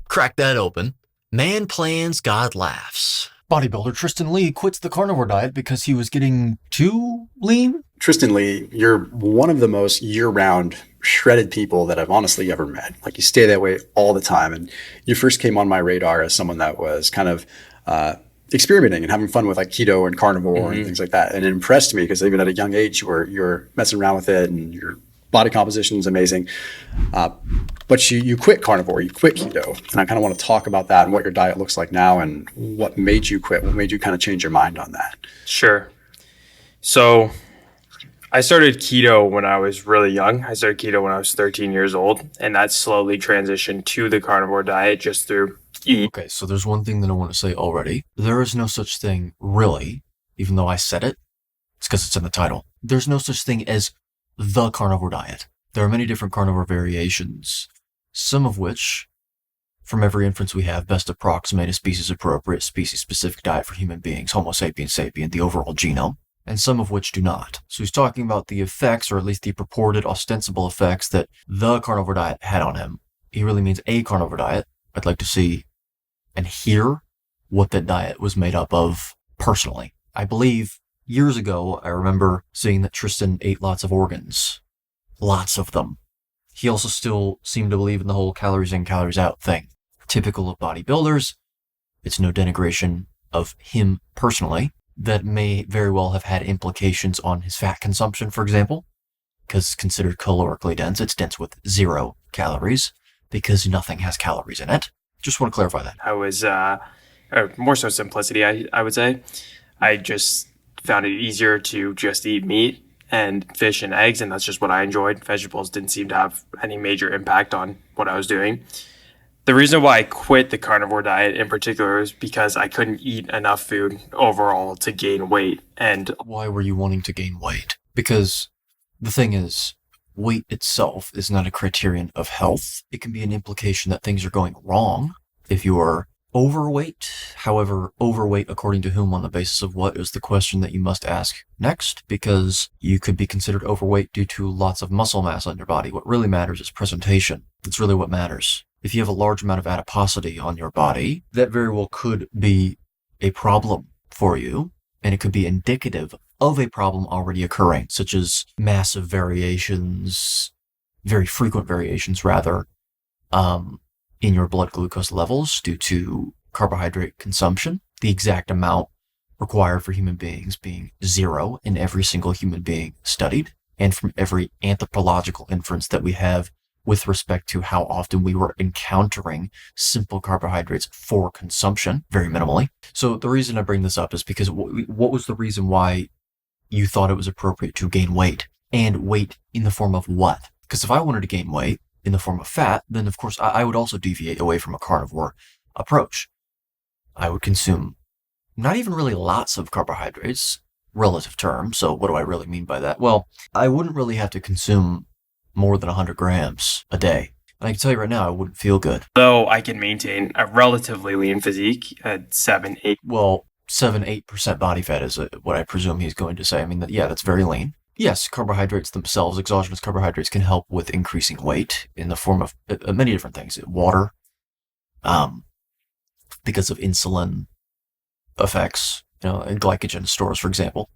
Crack that open. Man plans, God laughs. Bodybuilder Tristan Lee quits the carnivore diet because he was getting too lean. Tristan Lee, you're one of the most year-round shredded people that I've honestly ever met. Like, you stay that way all the time. And you first came on my radar as someone that was kind of experimenting and having fun with like keto and carnivore and things like that. And it impressed me because even at a young age, you're messing around with it and your body composition is amazing. But you quit carnivore, you quit keto. And I kind of want to talk about that and what your diet looks like now and what made you quit, what made you kind of change your mind on that. Sure. So I started keto when I was really young. I started keto when I was 13 years old, and that slowly transitioned to the carnivore diet just through eating. Okay, so there's one thing that I want to say already. There is no such thing, really, even though I said it. It's because it's in the title. There's no such thing as the carnivore diet. There are many different carnivore variations, some of which, from every inference we have, best approximate a species-appropriate, species-specific diet for human beings, Homo sapiens sapien, the overall genome, and some of which do not. So he's talking about the effects, or at least the purported ostensible effects that the carnivore diet had on him. He really means a carnivore diet. I'd like to see and hear what that diet was made up of personally. I believe years ago, I remember seeing that Tristan ate lots of organs. Lots of them. He also still seemed to believe in the whole calories in, calories out thing. Typical of bodybuilders. It's no denigration of him personally. That may very well have had implications on his fat consumption, for example, because it's considered calorically dense. It's dense with 0 calories because nothing has calories in it. Just want to clarify that. I was, more so simplicity, I would say. I just found it easier to just eat meat and fish and eggs, and that's just what I enjoyed. Vegetables didn't seem to have any major impact on what I was doing. The reason why I quit the carnivore diet in particular is because I couldn't eat enough food overall to gain weight. And why were you wanting to gain weight? Because the thing is, weight itself is not a criterion of health. It can be an implication that things are going wrong if you are overweight. However, overweight according to whom, on the basis of what, is the question that you must ask next, because you could be considered overweight due to lots of muscle mass on your body. What really matters is presentation. That's really what matters. If you have a large amount of adiposity on your body, that very well could be a problem for you, and it could be indicative of a problem already occurring, such as massive variations, very frequent variations rather, in your blood glucose levels due to carbohydrate consumption, the exact amount required for human beings being 0 in every single human being studied, and from every anthropological inference that we have with respect to how often we were encountering simple carbohydrates for consumption, very minimally. So the reason I bring this up is because what was the reason why you thought it was appropriate to gain weight? And weight in the form of what? Because if I wanted to gain weight in the form of fat, then of course I would also deviate away from a carnivore approach. I would consume not even really lots of carbohydrates, relative term. So what do I really mean by that? Well, I wouldn't really have to consume more than 100 grams a day. And I can tell you right now, I wouldn't feel good. though I can maintain a relatively lean physique at 7-8. Well, 7-8% body fat is what I presume he's going to say. I mean, that's very lean. Yes, carbohydrates themselves, exogenous carbohydrates, can help with increasing weight in the form of many different things. Water, because of insulin effects, and glycogen stores, for example.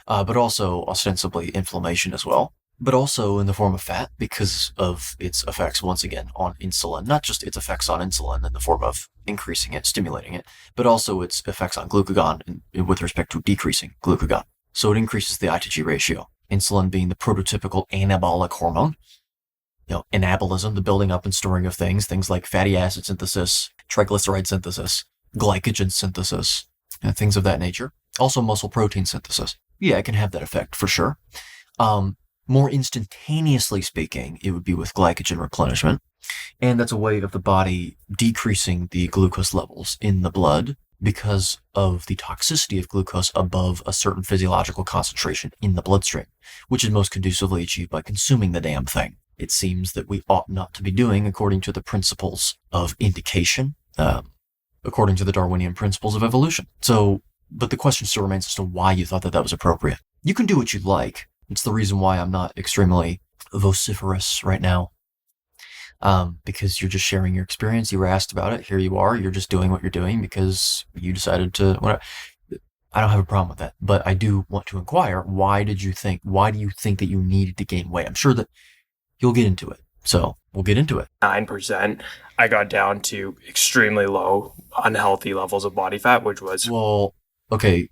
But also ostensibly inflammation as well. But also in the form of fat because of its effects, once again, on insulin. Not just its effects on insulin in the form of increasing it, stimulating it, but also its effects on glucagon with respect to decreasing glucagon. So it increases the I to G ratio. Insulin being the prototypical anabolic hormone. Anabolism, the building up and storing of things like fatty acid synthesis, triglyceride synthesis, glycogen synthesis, and things of that nature. Also muscle protein synthesis. Yeah, it can have that effect for sure. More instantaneously speaking, it would be with glycogen replenishment. And that's a way of the body decreasing the glucose levels in the blood because of the toxicity of glucose above a certain physiological concentration in the bloodstream, which is most conducively achieved by consuming the damn thing. It seems that we ought not to be doing according to the principles of indication, according to the Darwinian principles of evolution. But the question still remains as to why you thought that was appropriate. You can do what you like. It's the reason why I'm not extremely vociferous right now because you're just sharing your experience. You were asked about it. Here you are. You're just doing what you're doing because you decided to. I don't have a problem with that, but I do want to inquire, why do you think that you needed to gain weight? I'm sure that you'll get into it. So we'll get into it. 9%, I got down to extremely low, unhealthy levels of body fat, which was... Well, okay,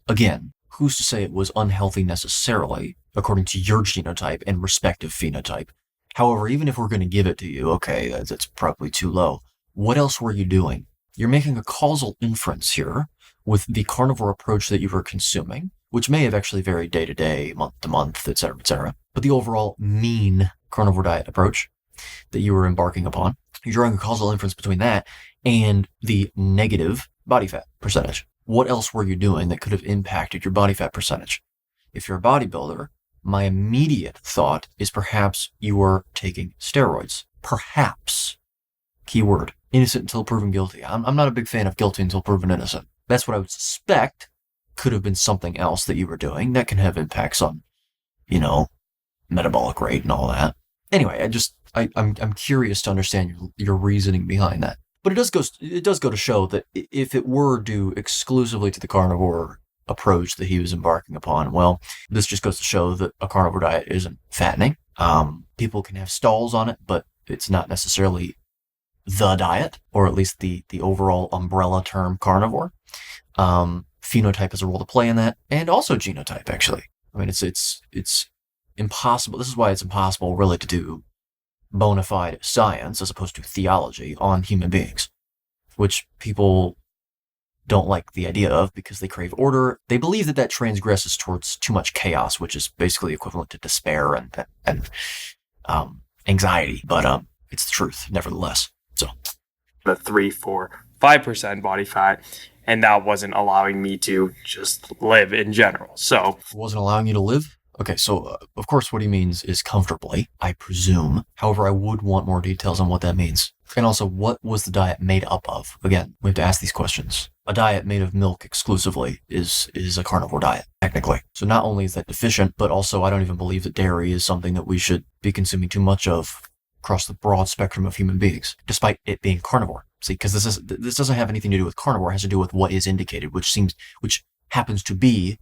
again, who's to say it was unhealthy necessarily, according to your genotype and respective phenotype? However, even if we're going to give it to you, okay, that's probably too low. What else were you doing? You're making a causal inference here with the carnivore approach that you were consuming, which may have actually varied day to day, month to month, et cetera, but the overall mean carnivore diet approach that you were embarking upon, you're drawing a causal inference between that and the negative body fat percentage. What else were you doing that could have impacted your body fat percentage? If you're a bodybuilder, my immediate thought is perhaps you were taking steroids. Perhaps. Keyword. Innocent until proven guilty. I'm not a big fan of guilty until proven innocent. That's what I would suspect could have been something else that you were doing that can have impacts on, metabolic rate and all that. Anyway, I'm curious to understand your reasoning behind that. But it does go to show that if it were due exclusively to the carnivore approach that he was embarking upon, well, this just goes to show that a carnivore diet isn't fattening. People can have stalls on it, but it's not necessarily the diet, or at least the overall umbrella term carnivore. Phenotype has a role to play in that, and also genotype, actually. I mean, it's impossible. This is why it's impossible really to do bona fide science as opposed to theology on human beings, which people don't like the idea of because they crave order. They believe that transgresses towards too much chaos, which is basically equivalent to despair and anxiety. But it's the truth, nevertheless. So the 3, 4, 5% body fat, and that wasn't allowing me to just live in general. So it wasn't allowing you to live? Okay, so of course what he means is comfortably, I presume. However, I would want more details on what that means. And also, what was the diet made up of? Again, we have to ask these questions. A diet made of milk exclusively is a carnivore diet, technically. So not only is that deficient, but also I don't even believe that dairy is something that we should be consuming too much of across the broad spectrum of human beings, despite it being carnivore. See, because this doesn't have anything to do with carnivore. It has to do with what is indicated, which happens to be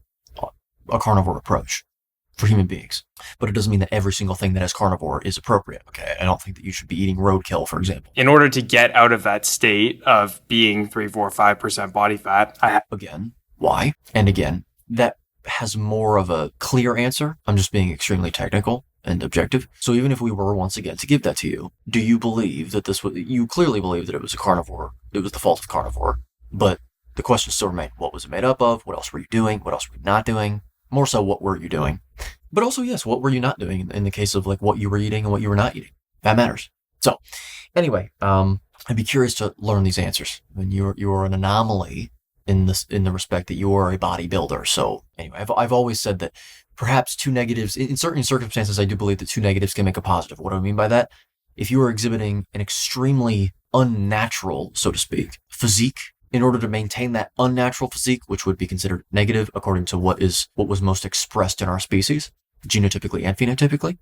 a carnivore approach for human beings. But it doesn't mean that every single thing that is carnivore is appropriate. Okay, I don't think that you should be eating roadkill, for example. In order to get out of that state of being 3, 4, 5% body fat, again, why? And again, that has more of a clear answer. I'm just being extremely technical and objective. So even if we were once again to give that to you, do you believe that you clearly believe that it was a carnivore, it was the fault of carnivore, but the question still remained, what was it made up of? What else were you doing? What else were you not doing? More so, what were you doing? But also, yes, what were you not doing in the case of like what you were eating and what you were not eating? That matters. So anyway, I'd be curious to learn these answers. I mean, you're an anomaly in the respect that you are a bodybuilder. So anyway, I've always said that perhaps two negatives, in certain circumstances, I do believe that two negatives can make a positive. What do I mean by that? If you are exhibiting an extremely unnatural, so to speak, physique, in order to maintain that unnatural physique, which would be considered negative according to what was most expressed in our species, genotypically and phenotypically,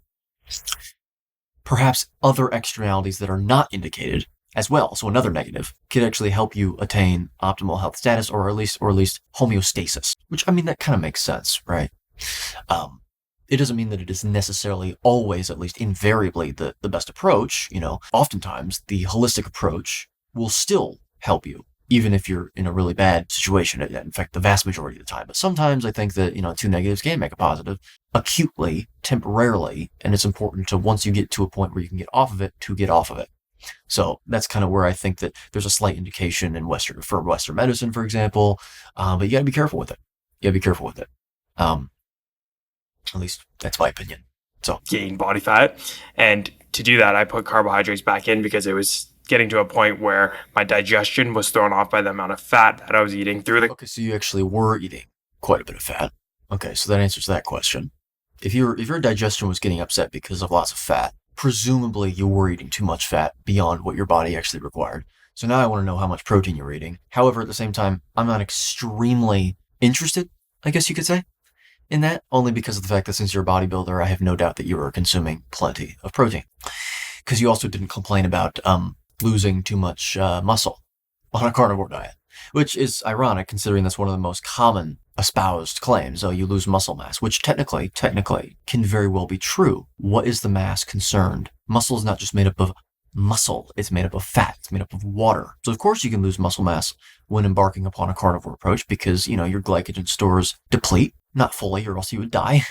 perhaps other externalities that are not indicated as well, so another negative, could actually help you attain optimal health status or at least homeostasis, which, I mean, that kind of makes sense, right? It doesn't mean that it is necessarily always, at least invariably, the best approach. Oftentimes the holistic approach will still help you, even if you're in a really bad situation. In fact, the vast majority of the time. But sometimes I think that, two negatives can make a positive acutely, temporarily. And it's important to, once you get to a point where you can get off of it, to get off of it. So that's kind of where I think that there's a slight indication in Western medicine, for example. But you got to be careful with it. At least that's my opinion. So gain body fat. And to do that, I put carbohydrates back in because it was getting to a point where my digestion was thrown off by the amount of fat that I was eating through the... Okay, so you actually were eating quite a bit of fat. Okay, so that answers that question. If your digestion was getting upset because of lots of fat, presumably you were eating too much fat beyond what your body actually required. So now I want to know how much protein you're eating. However, at the same time, I'm not extremely interested, I guess you could say, in that, only because of the fact that since you're a bodybuilder, I have no doubt that you are consuming plenty of protein. because you also didn't complain about losing too much muscle on a carnivore diet, which is ironic considering that's one of the most common espoused claims. Oh, you lose muscle mass, which technically can very well be true. What is the mass concerned? Muscle is not just made up of muscle, it's made up of fat, it's made up of water. So of course you can lose muscle mass when embarking upon a carnivore approach because, your glycogen stores deplete, not fully or else you would die.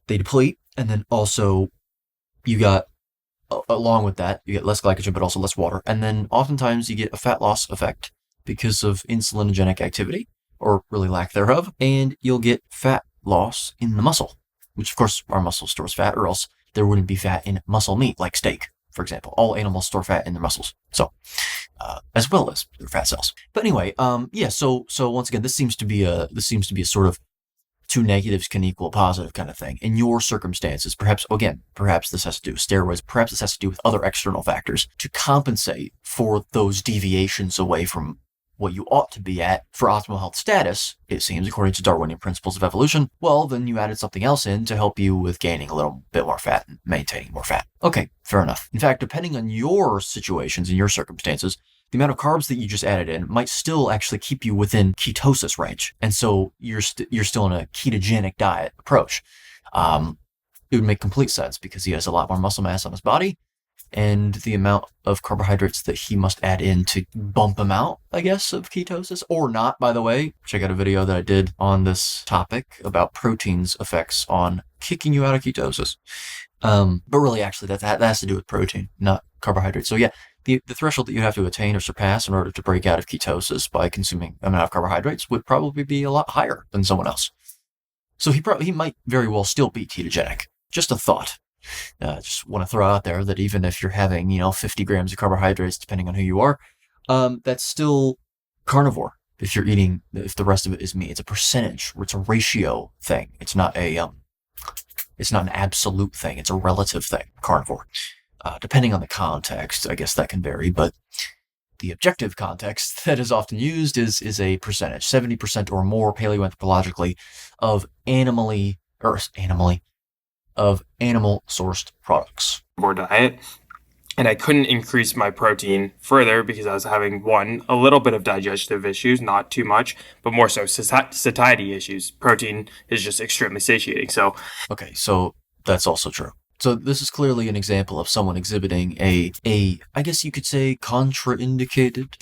They deplete, and then also you got, along with that, you get less glycogen but also less water, and then oftentimes you get a fat loss effect because of insulinogenic activity, or really lack thereof, and you'll get fat loss in the muscle, which of course our muscle stores fat, or else there wouldn't be fat in muscle meat, like steak, for example. All animals store fat in their muscles, so as well as their fat cells. But anyway, so once again, this seems to be a sort of two negatives can equal a positive kind of thing. In your circumstances, perhaps this has to do with steroids, perhaps this has to do with other external factors to compensate for those deviations away from what you ought to be at for optimal health status, it seems, according to Darwinian principles of evolution. Well, then you added something else in to help you with gaining a little bit more fat and maintaining more fat. Okay, fair enough. In fact, depending on your situations and your circumstances, the amount of carbs that you just added in might still actually keep you within ketosis range. And so you're still in a ketogenic diet approach. It would make complete sense because he has a lot more muscle mass on his body, and the amount of carbohydrates that he must add in to bump him out, I guess, of ketosis, or not, by the way. Check out a video that I did on this topic about protein's effects on kicking you out of ketosis. But really, actually, that has to do with protein, not carbohydrates. So yeah, the threshold that you have to attain or surpass in order to break out of ketosis by consuming an amount of carbohydrates would probably be a lot higher than someone else. So he might very well still be ketogenic. Just a thought. Just want to throw out there that even if you're having, 50 grams of carbohydrates, depending on who you are, that's still carnivore. If the rest of it is meat, it's a percentage, or it's a ratio thing. It's not an absolute thing. It's a relative thing, carnivore. Depending on the context, I guess that can vary, but the objective context that is often used is a percentage, 70% or more paleoanthropologically of animal-sourced products. More diet, and I couldn't increase my protein further because I was having a little bit of digestive issues, not too much, but more so satiety issues. Protein is just extremely satiating. So okay, so that's also true. So this is clearly an example of someone exhibiting I guess you could say, contraindicated.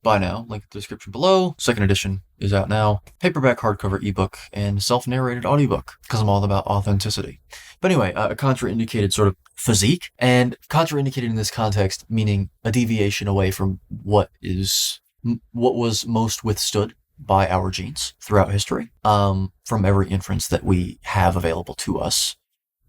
By now, link in the description below. Second edition is out now. Paperback, hardcover, ebook, and self-narrated audiobook, because I'm all about authenticity. But anyway, a contraindicated sort of physique, and contraindicated in this context, meaning a deviation away from what was most withstood by our genes throughout history, from every inference that we have available to us,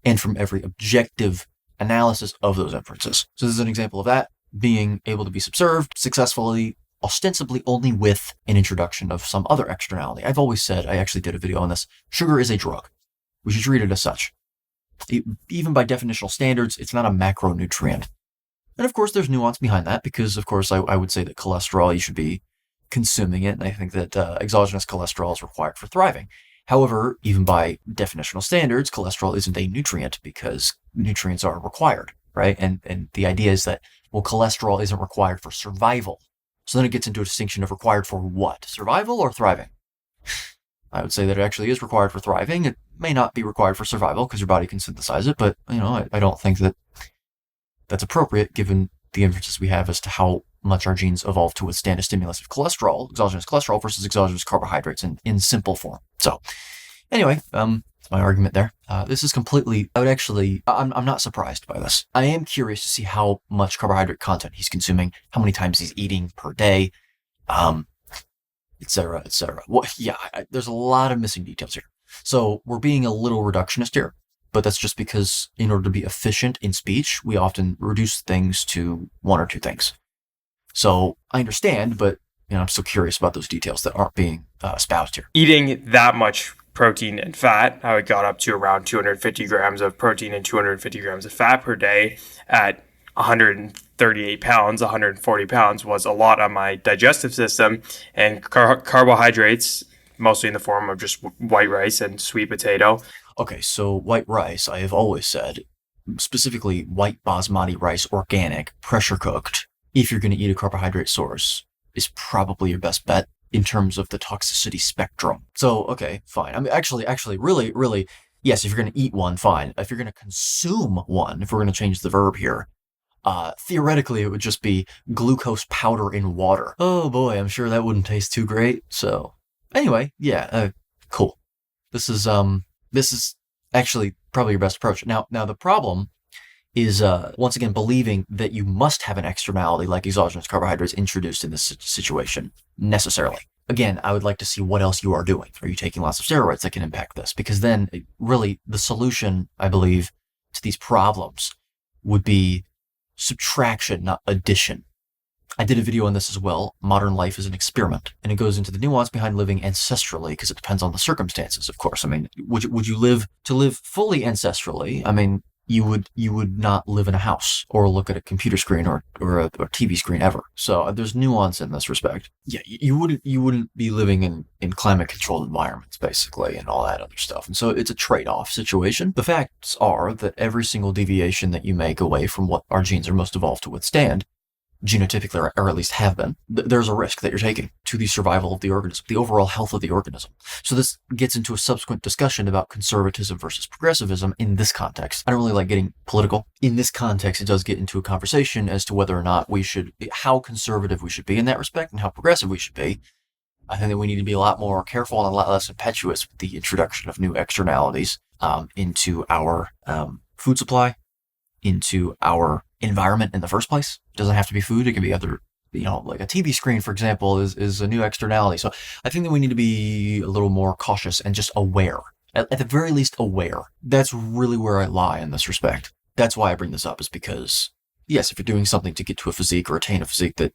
and from every objective analysis of those inferences. So this is an example of that, being able to be subserved successfully, ostensibly only with an introduction of some other externality. I've always said, I actually did a video on this, sugar is a drug. We should treat it as such. Even by definitional standards, it's not a macronutrient. And of course, there's nuance behind that, because of course, I would say that cholesterol, you should be consuming it, and I think that exogenous cholesterol is required for thriving. However, even by definitional standards, cholesterol isn't a nutrient because nutrients are required, right? And the idea is that, well, cholesterol isn't required for survival. So then it gets into a distinction of required for what? Survival or thriving? I would say that it actually is required for thriving. It may not be required for survival because your body can synthesize it, but I don't think that that's appropriate given the inferences we have as to how much our genes evolved to withstand a stimulus of cholesterol, exogenous cholesterol versus exogenous carbohydrates in simple form. So anyway, that's my argument there. This is completely, I'm not surprised by this. I am curious to see how much carbohydrate content he's consuming, how many times he's eating per day, etc., etc. There's a lot of missing details here. So we're being a little reductionist here, but that's just because in order to be efficient in speech, we often reduce things to one or two things. So I understand, but I'm still curious about those details that aren't being espoused here. Eating that much protein and fat, how it got up to around 250 grams of protein and 250 grams of fat per day at 138 pounds, 140 pounds was a lot on my digestive system, and carbohydrates, mostly in the form of just white rice and sweet potato. Okay, so white rice, I have always said, specifically white basmati rice, organic, pressure cooked, if you're going to eat a carbohydrate source, is probably your best bet in terms of the toxicity spectrum. So, okay, fine. I mean, actually, really, yes, if you're going to eat one, fine. If you're going to consume one, if we're going to change the verb here, theoretically, it would just be glucose powder in water. Oh boy, I'm sure that wouldn't taste too great. So, anyway, yeah, cool. This is actually probably your best approach. Now the problem is, once again, believing that you must have an externality like exogenous carbohydrates introduced in this situation, necessarily. Again, I would like to see what else you are doing. Are you taking lots of steroids that can impact this? Because then, really, the solution, I believe, to these problems would be subtraction, not addition. I did a video on this as well. Modern life is an experiment, and it goes into the nuance behind living ancestrally, because it depends on the circumstances, of course. I mean, would you live fully ancestrally? I mean, you would not live in a house or look at a computer screen or a TV screen ever. So there's nuance in this respect. Yeah, you wouldn't be living in climate controlled environments, basically, and all that other stuff. And so it's a trade-off situation. The facts are that every single deviation that you make away from what our genes are most evolved to withstand, genotypically, or at least have been, there's a risk that you're taking to the survival of the organism, the overall health of the organism. So this gets into a subsequent discussion about conservatism versus progressivism in this context. I don't really like getting political. In this context, it does get into a conversation as to whether or not how conservative we should be in that respect and how progressive we should be. I think that we need to be a lot more careful and a lot less impetuous with the introduction of new externalities into our food supply, into our environment in the first place. It doesn't have to be food. It can be other, like a TV screen, for example, is a new externality. So I think that we need to be a little more cautious and just aware. At the very least, aware. That's really where I lie in this respect. That's why I bring this up, is because, yes, if you're doing something to get to a physique or attain a physique that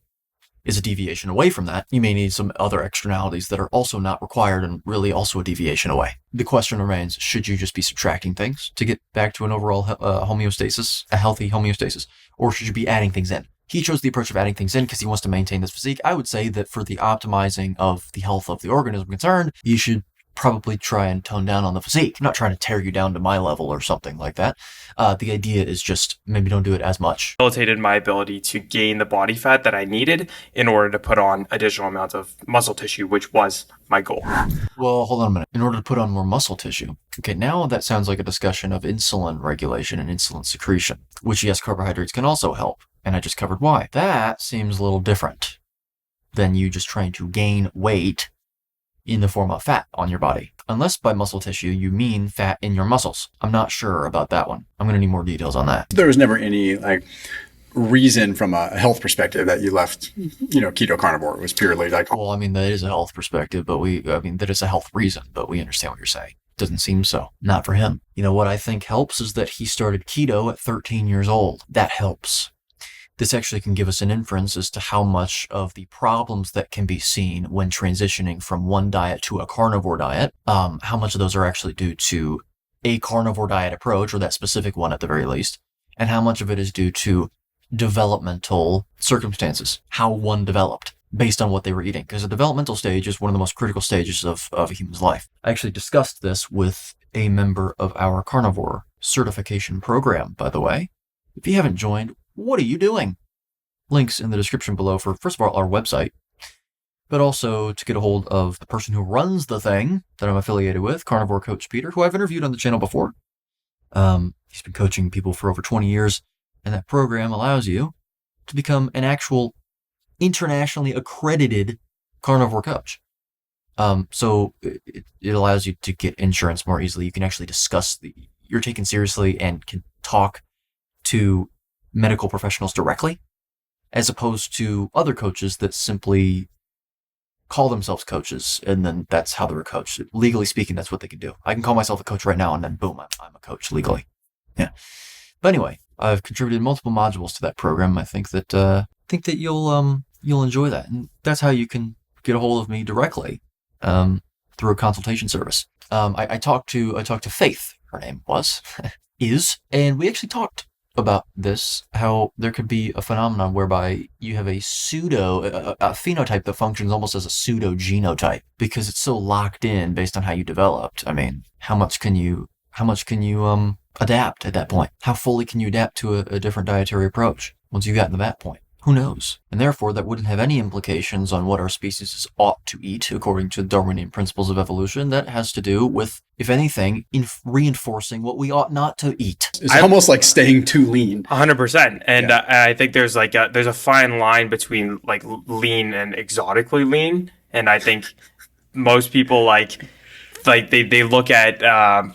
is a deviation away from that, you may need some other externalities that are also not required and really also a deviation away. The question remains, should you just be subtracting things to get back to an overall homeostasis, a healthy homeostasis, or should you be adding things in? He chose the approach of adding things in because he wants to maintain this physique. I would say that for the optimizing of the health of the organism concerned, you should probably try and tone down on the physique. I'm not trying to tear you down to my level or something like that. The idea is just maybe don't do it as much. Facilitated my ability to gain the body fat that I needed in order to put on additional amounts of muscle tissue, which was my goal. Well, hold on a minute. In order to put on more muscle tissue. Okay, now that sounds like a discussion of insulin regulation and insulin secretion, which, yes, carbohydrates can also help. And I just covered why. That seems a little different than you just trying to gain weight in the form of fat on your body. Unless by muscle tissue, you mean fat in your muscles. I'm not sure about that one. I'm going to need more details on that. There was never any reason from a health perspective that you left, keto carnivore. It was purely like, well, I mean, that is a health perspective, but that is a health reason, but we understand what you're saying. Doesn't seem so. Not for him. What I think helps is that he started keto at 13 years old. That helps. This actually can give us an inference as to how much of the problems that can be seen when transitioning from one diet to a carnivore diet, how much of those are actually due to a carnivore diet approach, or that specific one at the very least, and how much of it is due to developmental circumstances, how one developed based on what they were eating. Because the developmental stage is one of the most critical stages of a human's life. I actually discussed this with a member of our carnivore certification program, by the way. If you haven't joined, what are you doing? Links in the description below for, first of all, our website, but also to get a hold of the person who runs the thing that I'm affiliated with, Carnivore Coach Peter, who I've interviewed on the channel before. He's been coaching people for over 20 years, and that program allows you to become an actual internationally accredited carnivore coach. So it allows you to get insurance more easily. You can actually discuss you're taken seriously and can talk to medical professionals directly, as opposed to other coaches that simply call themselves coaches, and then that's how they're a coach. Legally speaking, that's what they can do. I can call myself a coach right now, and then boom, I'm a coach legally. Yeah. But anyway, I've contributed multiple modules to that program. I think that you'll enjoy that, and that's how you can get a hold of me directly through a consultation service. I talked to Faith. Her name is, and we actually talked about this, how there could be a phenomenon whereby you have a phenotype that functions almost as a pseudo genotype because it's so locked in based on how you developed. I mean, how much can you how much can you adapt at that point? How fully can you adapt to a different dietary approach once you've gotten to that point? Who knows? And therefore, that wouldn't have any implications on what our species ought to eat according to Darwinian principles of evolution. That has to do with, if anything, reinforcing what we ought not to eat. It's almost like staying too lean. 100%. And I think there's there's a fine line between like lean and exotically lean. And I think most people they look at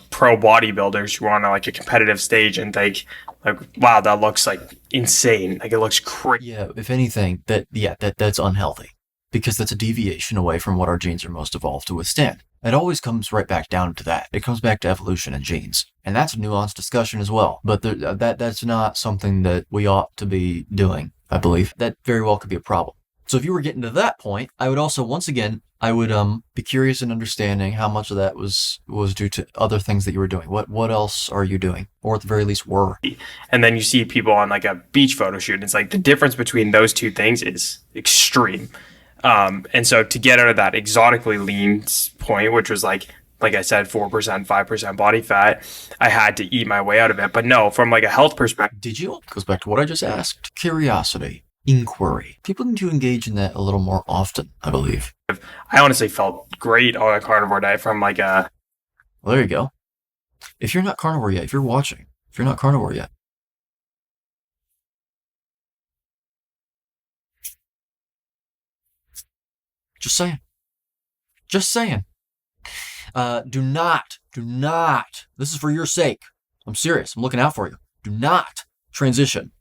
pro bodybuilders who are on like a competitive stage and think like, wow, that looks like insane. Like it looks crazy. Yeah, if anything, that's unhealthy, because that's a deviation away from what our genes are most evolved to withstand. It always comes right back down to that. It comes back to evolution and genes. And that's a nuanced discussion as well. But that's not something that we ought to be doing, I believe. That very well could be a problem. So if you were getting to that point, I would also, once again, I would be curious in understanding how much of that was due to other things that you were doing. What else are you doing? Or at the very least were. And then you see people on like a beach photo shoot, and it's like the difference between those two things is extreme. And so to get out of that exotically lean point, which was like I said, 4%, 5% body fat, I had to eat my way out of it. But no, from like a health perspective. Did you? Goes back to what I just asked. Curiosity. Inquiry. People need to engage in that a little more often, I believe. I honestly felt great on a carnivore diet from like a... Well, there you go. If you're not carnivore yet, if you're watching, if you're not carnivore yet, just saying. Just saying. Do not, this is for your sake. I'm serious. I'm looking out for you. Do not transition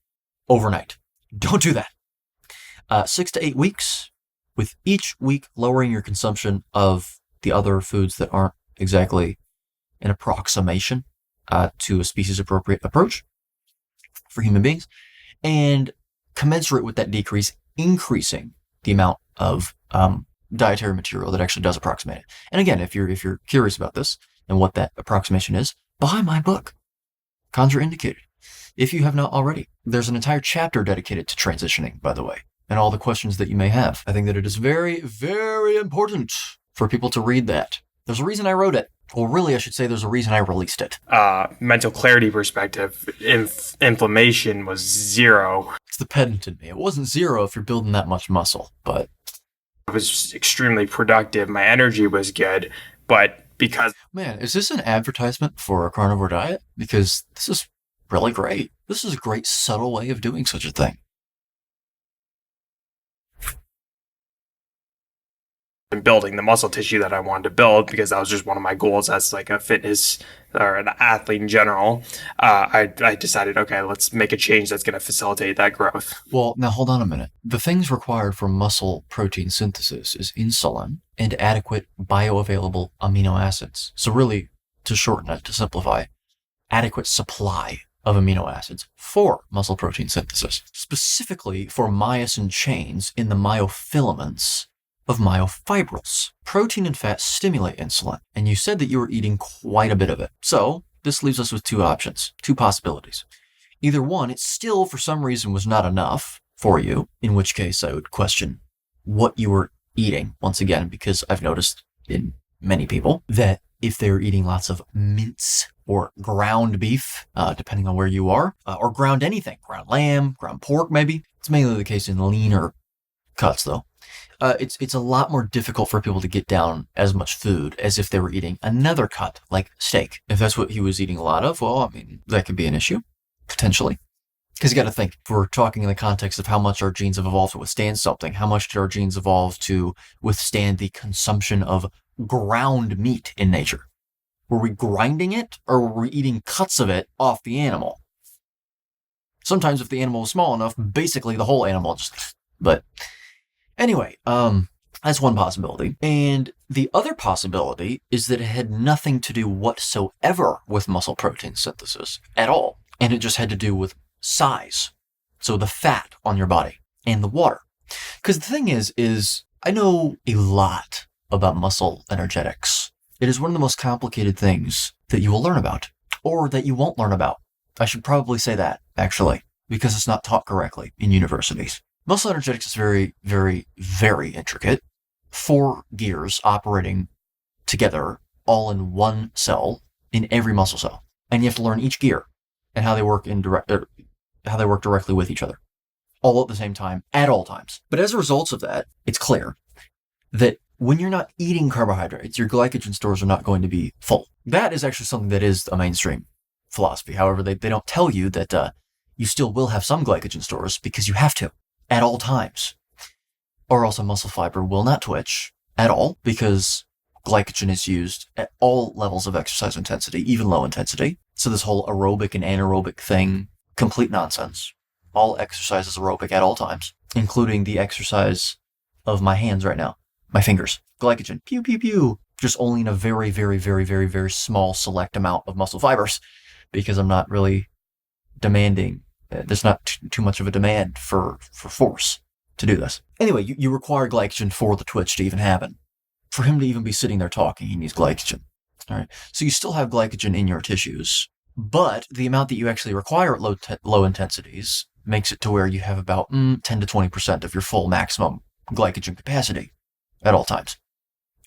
overnight. Don't do that. 6 to 8 weeks, with each week lowering your consumption of the other foods that aren't exactly an approximation to a species-appropriate approach for human beings, and commensurate with that decrease, increasing the amount of dietary material that actually does approximate it. And again, if you're curious about this and what that approximation is, buy my book, Contraindicated. If you have not already, there's an entire chapter dedicated to transitioning, by the way, and all the questions that you may have. I think that it is very, very important for people to read that. There's a reason I wrote it. Well, really, I should say there's a reason I released it. Mental clarity perspective, inflammation was 0. It's the pedant in me. It wasn't 0 if you're building that much muscle, but... I was extremely productive. My energy was good, but because... Man, is this an advertisement for a carnivore diet? Because this is really great. This is a great subtle way of doing such a thing. And building the muscle tissue that I wanted to build, because that was just one of my goals as like a fitness or an athlete in general. I decided, okay, let's make a change that's going to facilitate that growth. Well, now hold on a minute. The things required for muscle protein synthesis is insulin and adequate bioavailable amino acids. So really, to shorten it, to simplify, adequate supply of amino acids for muscle protein synthesis, specifically for myosin chains in the myofilaments of myofibrils. Protein and fat stimulate insulin, and you said that you were eating quite a bit of it. So this leaves us with two options, two possibilities. Either one, it still for some reason was not enough for you, in which case I would question what you were eating, once again, because I've noticed in many people that if they're eating lots of mince or ground beef, depending on where you are, or ground anything, ground lamb, ground pork maybe. It's mainly the case in leaner cuts though. It's a lot more difficult for people to get down as much food as if they were eating another cut, like steak. If that's what he was eating a lot of, well, I mean, that could be an issue, potentially. Because you got to think, if we're talking in the context of how much our genes have evolved to withstand something, how much did our genes evolve to withstand the consumption of ground meat in nature? Were we grinding it, or were we eating cuts of it off the animal? Sometimes if the animal was small enough, basically the whole animal just... But anyway, that's one possibility. And the other possibility is that it had nothing to do whatsoever with muscle protein synthesis at all. And it just had to do with size. So the fat on your body and the water. Because the thing is I know a lot about muscle energetics. It is one of the most complicated things that you will learn about, or that you won't learn about. I should probably say that, actually, because it's not taught correctly in universities. Muscle energetics is very, very, very intricate. 4 gears operating together, all in one cell, in every muscle cell. And you have to learn each gear and how they work how they work directly with each other, all at the same time, at all times. But as a result of that, it's clear that when you're not eating carbohydrates, your glycogen stores are not going to be full. That is actually something that is a mainstream philosophy. However, they don't tell you that you still will have some glycogen stores because you have to at all times. Or else a muscle fiber will not twitch at all because glycogen is used at all levels of exercise intensity, even low intensity. So this whole aerobic and anaerobic thing, complete nonsense. All exercise is aerobic at all times, including the exercise of my hands right now, my fingers. Glycogen, pew, pew, pew. Just only in a very, very, very, very, very small select amount of muscle fibers because I'm not really demanding. There's not too much of a demand for force to do this. Anyway, you require glycogen for the twitch to even happen. For him to even be sitting there talking, he needs glycogen. All right. So you still have glycogen in your tissues, but the amount that you actually require at low intensities makes it to where you have about 10 to 20% of your full maximum glycogen capacity at all times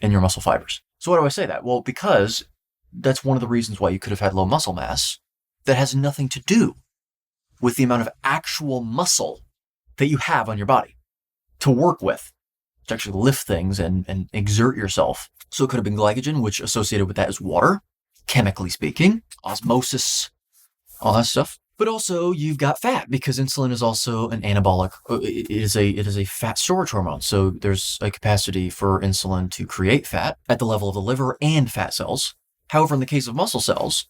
in your muscle fibers. So why do I say that? Well, because that's one of the reasons why you could have had low muscle mass. That has nothing to do with the amount of actual muscle that you have on your body to work with, to actually lift things and exert yourself. So it could have been glycogen, which associated with that is water, chemically speaking, osmosis, all that stuff. But also you've got fat because insulin is also an anabolic. It is a fat storage hormone. So there's a capacity for insulin to create fat at the level of the liver and fat cells. However, in the case of muscle cells,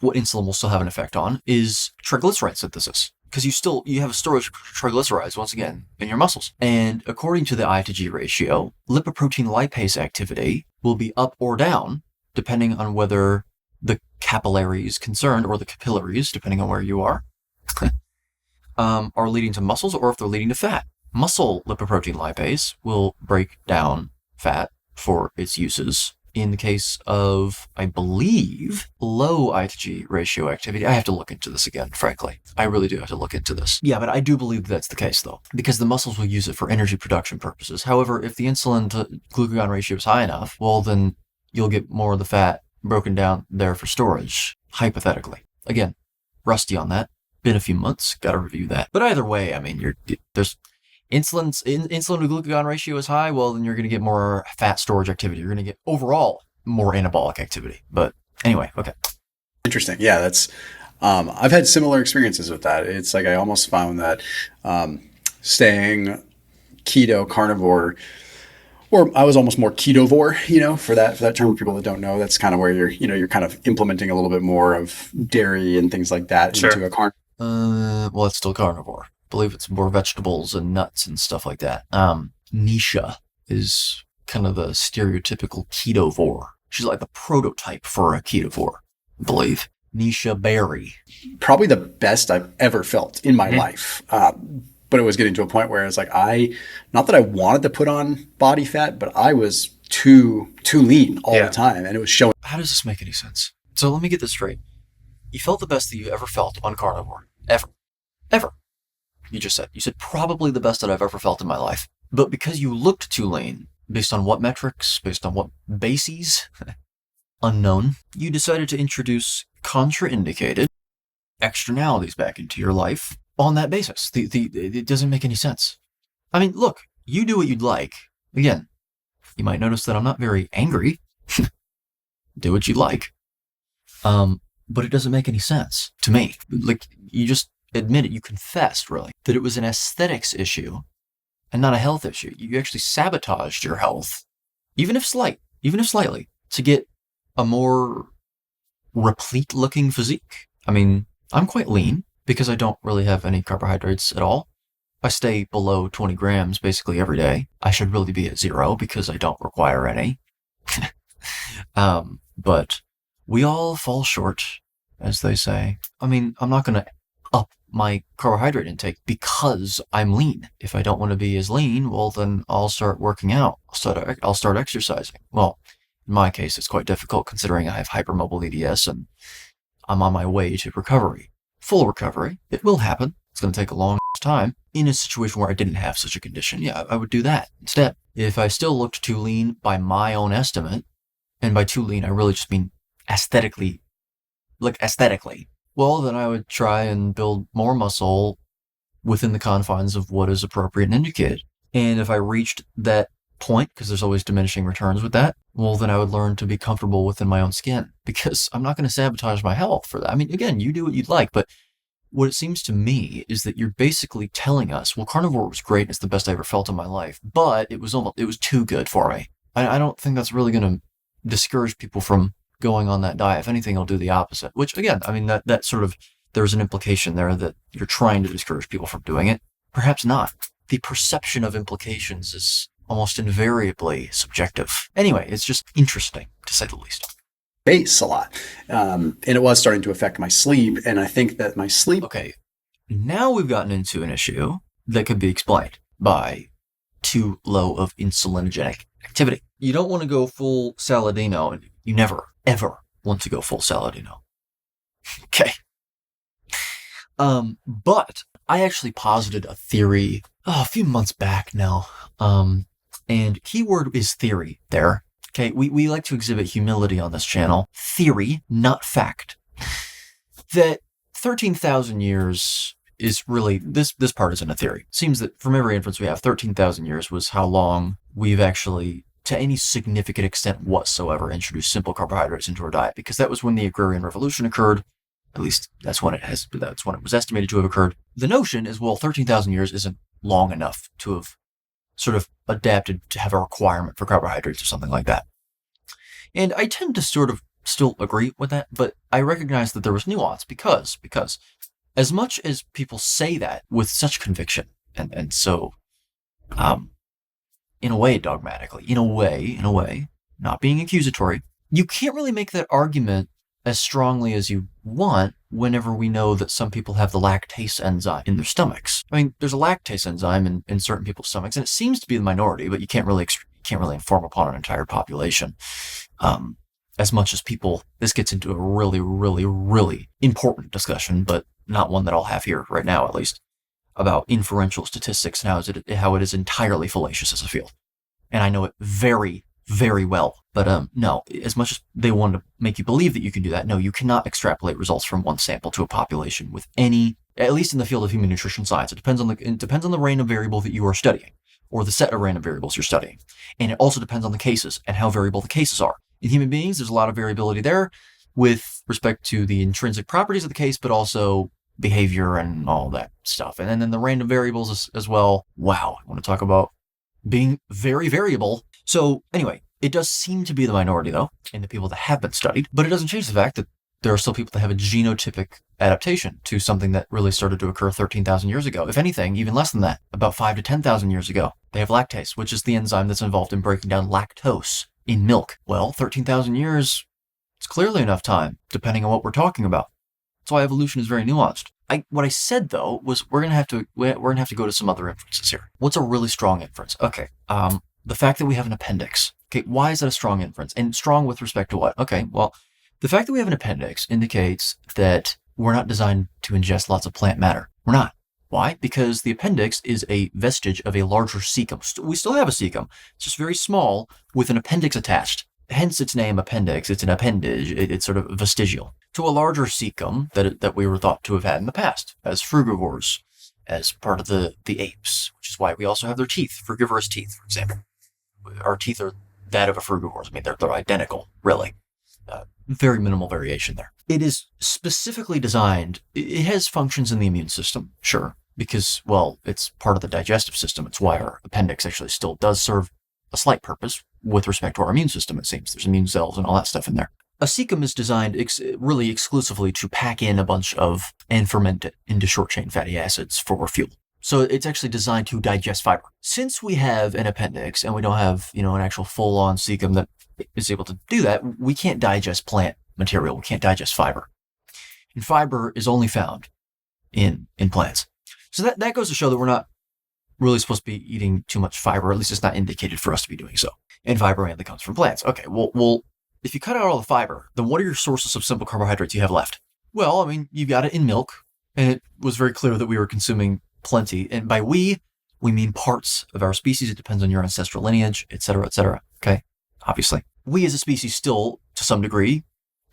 what insulin will still have an effect on is triglyceride synthesis. Because you have a storage of triglycerides, once again, in your muscles. And according to the I to G ratio, lipoprotein lipase activity will be up or down, depending on whether the capillaries concerned, or the capillaries, depending on where you are leading to muscles or if they're leading to fat. Muscle lipoprotein lipase will break down fat for its uses. In the case of, I believe, low I to G ratio activity, I have to look into this again, frankly. I really do have to look into this. Yeah, but I do believe that's the case, though, because the muscles will use it for energy production purposes. However, if the insulin to glucagon ratio is high enough, well, then you'll get more of the fat broken down there for storage, hypothetically. Again, rusty on that. Been a few months, gotta review that. But either way, I mean, there's insulin to glucagon ratio is high, well, then you're going to get more fat storage activity. You're going to get overall more anabolic activity. But anyway, okay. Interesting. Yeah, that's. I've had similar experiences with that. It's like I almost found that staying keto, carnivore, or I was almost more ketovore, for that term. For people that don't know, that's kind of where you're kind of implementing a little bit more of dairy and things like that into a carnivore. Well, it's still carnivore. I believe it's more vegetables and nuts and stuff like that. Nisha is kind of the stereotypical ketovore. She's like the prototype for a ketovore, I believe. Nisha Berry. Probably the best I've ever felt in my life. But it was getting to a point where it's like not that I wanted to put on body fat, but I was too lean all the time, and it was showing. How does this make any sense? So let me get this straight. You felt the best that you ever felt on carnivore. Ever. You said probably the best that I've ever felt in my life. But because you looked too lean, based on what metrics, based on what bases, unknown, you decided to introduce contraindicated externalities back into your life on that basis. It doesn't make any sense. I mean, look, you do what you'd like. Again, you might notice that I'm not very angry. Do what you like. But it doesn't make any sense to me. Like, you just admit it, you confessed, really, that it was an aesthetics issue and not a health issue. You actually sabotaged your health, even if slightly, to get a more replete-looking physique. I mean, I'm quite lean because I don't really have any carbohydrates at all. I stay below 20 grams basically every day. I should really be at 0 because I don't require any. But we all fall short, as they say. I mean, I'm not going to up my carbohydrate intake because I'm lean. If I don't want to be as lean, well, then I'll start working out. I'll start exercising. Well, in my case, it's quite difficult considering I have hypermobile EDS and I'm on my way to recovery. Full recovery. It will happen. It's going to take a long time. In a situation where I didn't have such a condition, yeah, I would do that instead. If I still looked too lean by my own estimate, and by too lean, I really just mean aesthetically like aesthetically, well, then I would try and build more muscle within the confines of what is appropriate and indicated. And if I reached that point, because there's always diminishing returns with that, well, then I would learn to be comfortable within my own skin, because I'm not going to sabotage my health for that. I mean, again, you do what you'd like, but what it seems to me is that you're basically telling us, well, carnivore was great. It's the best I ever felt in my life, but it was too good for me. I don't think that's really going to discourage people from going on that diet. If anything, it'll do the opposite, which again, I mean, that sort of, there's an implication there that you're trying to discourage people from doing it. Perhaps not. The perception of implications is almost invariably subjective. Anyway, it's just interesting, to say the least. Base a lot. And it was starting to affect my sleep. And I think that my sleep. Okay, now we've gotten into an issue that could be explained by too low of insulinogenic activity. You don't want to go full Saladino. You never, ever want to go full Saladino. Okay. But I actually posited a theory a few months back now. And keyword is theory there. Okay, we like to exhibit humility on this channel. Theory, not fact. That 13,000 years is really, this part isn't a theory. It seems that from every inference we have, 13,000 years was how long we've actually, to any significant extent whatsoever, introduced simple carbohydrates into our diet, because that was when the agrarian revolution occurred. At least that's when it was estimated to have occurred. The notion is, well, 13,000 years isn't long enough to have sort of adapted to have a requirement for carbohydrates or something like that. And I tend to sort of still agree with that, but I recognize that there was nuance because as much as people say that with such conviction and so, in a way, dogmatically, in a way, not being accusatory, you can't really make that argument as strongly as you want whenever we know that some people have the lactase enzyme in their stomachs. I mean, there's a lactase enzyme in certain people's stomachs, and it seems to be the minority, but you can't really inform upon an entire population. As much as people, this gets into a really, really, really important discussion, but not one that I'll have here right now, at least, about inferential statistics and how it is entirely fallacious as a field. And I know it very, very well. But no, as much as they want to make you believe that you can do that, no, you cannot extrapolate results from one sample to a population with any, at least in the field of human nutrition science. It depends on the random variable that you are studying, or the set of random variables you're studying. And it also depends on the cases and how variable the cases are. In human beings, there's a lot of variability there with respect to the intrinsic properties of the case, but also behavior and all that stuff. And then the random variables as well. Wow, I want to talk about being very variable. So anyway, it does seem to be the minority, though, in the people that have been studied, but it doesn't change the fact that there are still people that have a genotypic adaptation to something that really started to occur 13,000 years ago. If anything, even less than that, about 5 to 10,000 years ago. They have lactase, which is the enzyme that's involved in breaking down lactose in milk. Well, 13,000 years, it's clearly enough time, depending on what we're talking about. That's why evolution is very nuanced. What I said, though, was we're gonna have to go to some other inferences here. What's a really strong inference? Okay, the fact that we have an appendix. Okay, why is that a strong inference? And strong with respect to what? Okay, well, the fact that we have an appendix indicates that we're not designed to ingest lots of plant matter. We're not. Why? Because the appendix is a vestige of a larger cecum. We still have a cecum. It's just very small with an appendix attached. Hence its name appendix. It's an appendage. It's sort of vestigial to a larger cecum that we were thought to have had in the past as frugivores, as part of the apes, which is why we also have their teeth, frugivorous teeth, for example. Our teeth are that of a frugivore. I mean, they're identical, really. Very minimal variation there. It is specifically designed, it has functions in the immune system, sure, because, well, it's part of the digestive system. It's why our appendix actually still does serve a slight purpose with respect to our immune system, it seems. There's immune cells and all that stuff in there. A cecum is designed really exclusively to pack in a bunch of and ferment it into short-chain fatty acids for fuel. So it's actually designed to digest fiber. Since we have an appendix and we don't have, an actual full-on cecum that is able to do that, we can't digest plant material. We can't digest fiber. And fiber is only found in plants. So that goes to show that we're not really supposed to be eating too much fiber. At least it's not indicated for us to be doing so. And fiber mainly comes from plants. Okay, well, if you cut out all the fiber, then what are your sources of simple carbohydrates you have left? Well, I mean, you've got it in milk. And it was very clear that we were consuming plenty. And by we mean parts of our species. It depends on your ancestral lineage, et cetera, okay? Obviously. We as a species still, to some degree,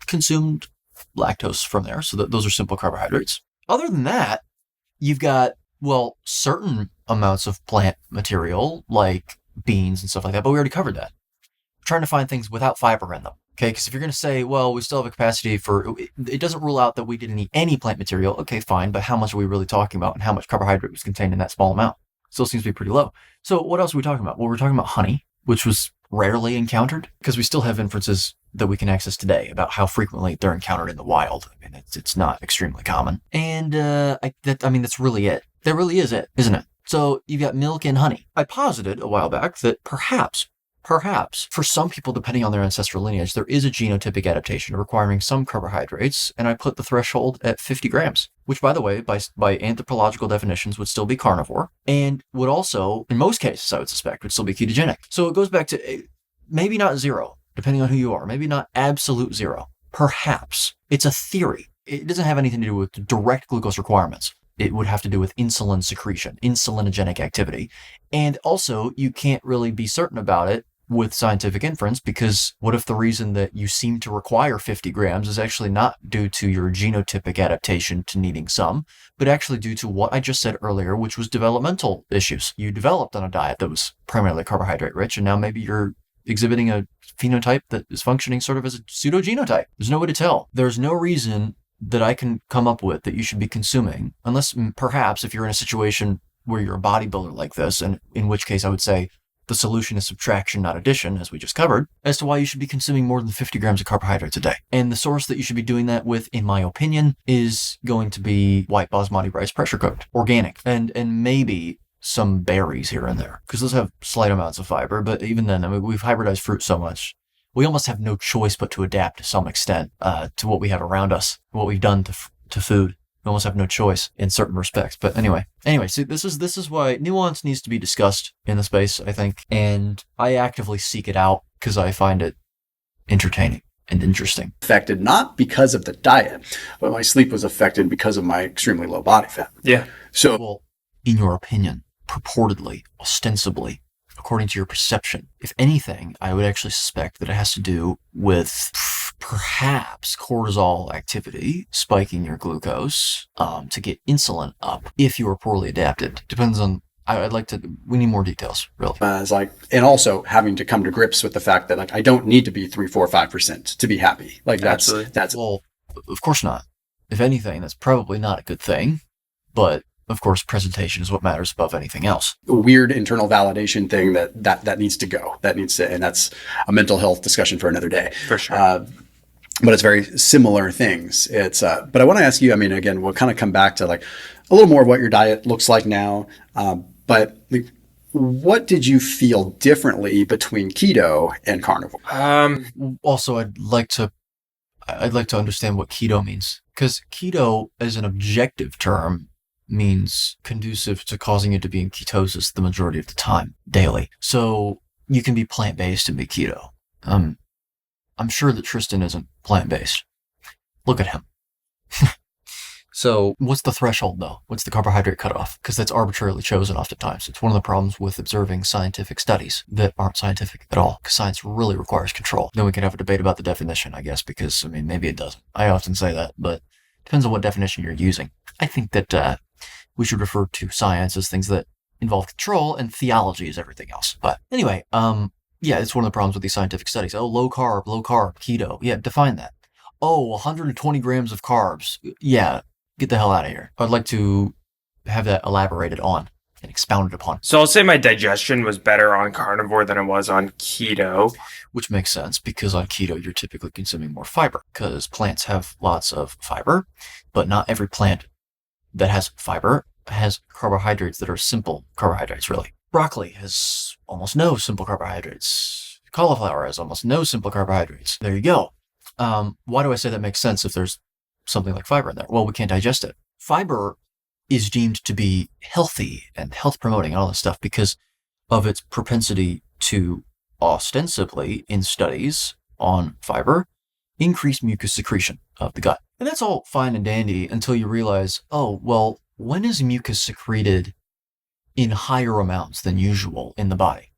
consumed lactose from there. So those are simple carbohydrates. Other than that, you've got, well, certain amounts of plant material like beans and stuff like that, but we already covered that. We're trying to find things without fiber in them. Okay, because if you're going to say, well, we still have a capacity for, it doesn't rule out that we didn't eat any plant material. Okay, fine, but how much are we really talking about, and how much carbohydrate was contained in that small amount? Still seems to be pretty low. So what else are we talking about? Well, we're talking about honey, which was rarely encountered, because we still have inferences that we can access today about how frequently they're encountered in the wild. I mean, it's not extremely common. And that's really it. That really is it, isn't it? So you've got milk and honey. I posited a while back that perhaps, for some people, depending on their ancestral lineage, there is a genotypic adaptation requiring some carbohydrates, and I put the threshold at 50 grams, which, by the way, by anthropological definitions, would still be carnivore, and would also, in most cases, I would suspect, would still be ketogenic. So it goes back to maybe not zero, depending on who you are, maybe not absolute zero. Perhaps. It's a theory. It doesn't have anything to do with direct glucose requirements. It would have to do with insulin secretion, insulinogenic activity. And also, you can't really be certain about it with scientific inference, because what if the reason that you seem to require 50 grams is actually not due to your genotypic adaptation to needing some, but actually due to what I just said earlier, which was developmental issues. You developed on a diet that was primarily carbohydrate rich, and now maybe you're exhibiting a phenotype that is functioning sort of as a pseudo-genotype. There's no way to tell. There's no reason that I can come up with that you should be consuming, unless perhaps if you're in a situation where you're a bodybuilder like this, and in which case I would say the solution is subtraction, not addition, as we just covered, as to why you should be consuming more than 50 grams of carbohydrates a day. And the source that you should be doing that with, in my opinion, is going to be white basmati rice, pressure cooked, organic, and maybe some berries here and there, because those have slight amounts of fiber. But even then, I mean, we've hybridized fruit so much, we almost have no choice but to adapt to some extent to what we have around us, what we've done to food. We almost have no choice in certain respects. But anyway, see, this is why nuance needs to be discussed in the space, I think, and I actively seek it out because I find it entertaining and interesting. Affected not because of the diet, but my sleep was affected because of my extremely low body fat. Yeah. So, well, in your opinion, purportedly, ostensibly, according to your perception, if anything, I would actually suspect that it has to do with perhaps cortisol activity spiking your glucose to get insulin up if you were poorly adapted. Depends on, we need more details, really. And also having to come to grips with the fact that I don't need to be 3, 4, 5% to be happy. That's well, of course not. If anything, that's probably not a good thing, but of course, presentation is what matters above anything else. A weird internal validation thing that needs to go. And that's a mental health discussion for another day. For sure. But it's very similar things. But I want to ask you, I mean, again, we'll kind of come back to a little more of what your diet looks like now. But what did you feel differently between keto and carnivore? Also, I'd like to understand what keto means, because keto as an objective term means conducive to causing you to be in ketosis the majority of the time, daily. So you can be plant-based and be keto. I'm sure that Tristan isn't plant-based. Look at him. So what's the threshold, though? What's the carbohydrate cutoff? Because that's arbitrarily chosen oftentimes. It's one of the problems with observing scientific studies that aren't scientific at all, because science really requires control. Then we can have a debate about the definition, I guess, because, I mean, maybe it doesn't. I often say that, but it depends on what definition you're using. I think that we should refer to science as things that involve control, and theology is everything else. But anyway, yeah, it's one of the problems with these scientific studies. Oh, low carb, keto. Yeah, define that. Oh, 120 grams of carbs. Yeah, get the hell out of here. I'd like to have that elaborated on and expounded upon. So I'll say my digestion was better on carnivore than it was on keto. Which makes sense, because on keto, you're typically consuming more fiber, because plants have lots of fiber, but not every plant that has fiber has carbohydrates that are simple carbohydrates, really. Broccoli has almost no simple carbohydrates. Cauliflower has almost no simple carbohydrates. There you go. Why do I say that makes sense if there's something like fiber in there? Well, we can't digest it. Fiber is deemed to be healthy and health promoting and all this stuff because of its propensity to ostensibly, in studies on fiber, increase mucus secretion of the gut. And that's all fine and dandy until you realize, oh, well, when is mucus secreted in higher amounts than usual in the body?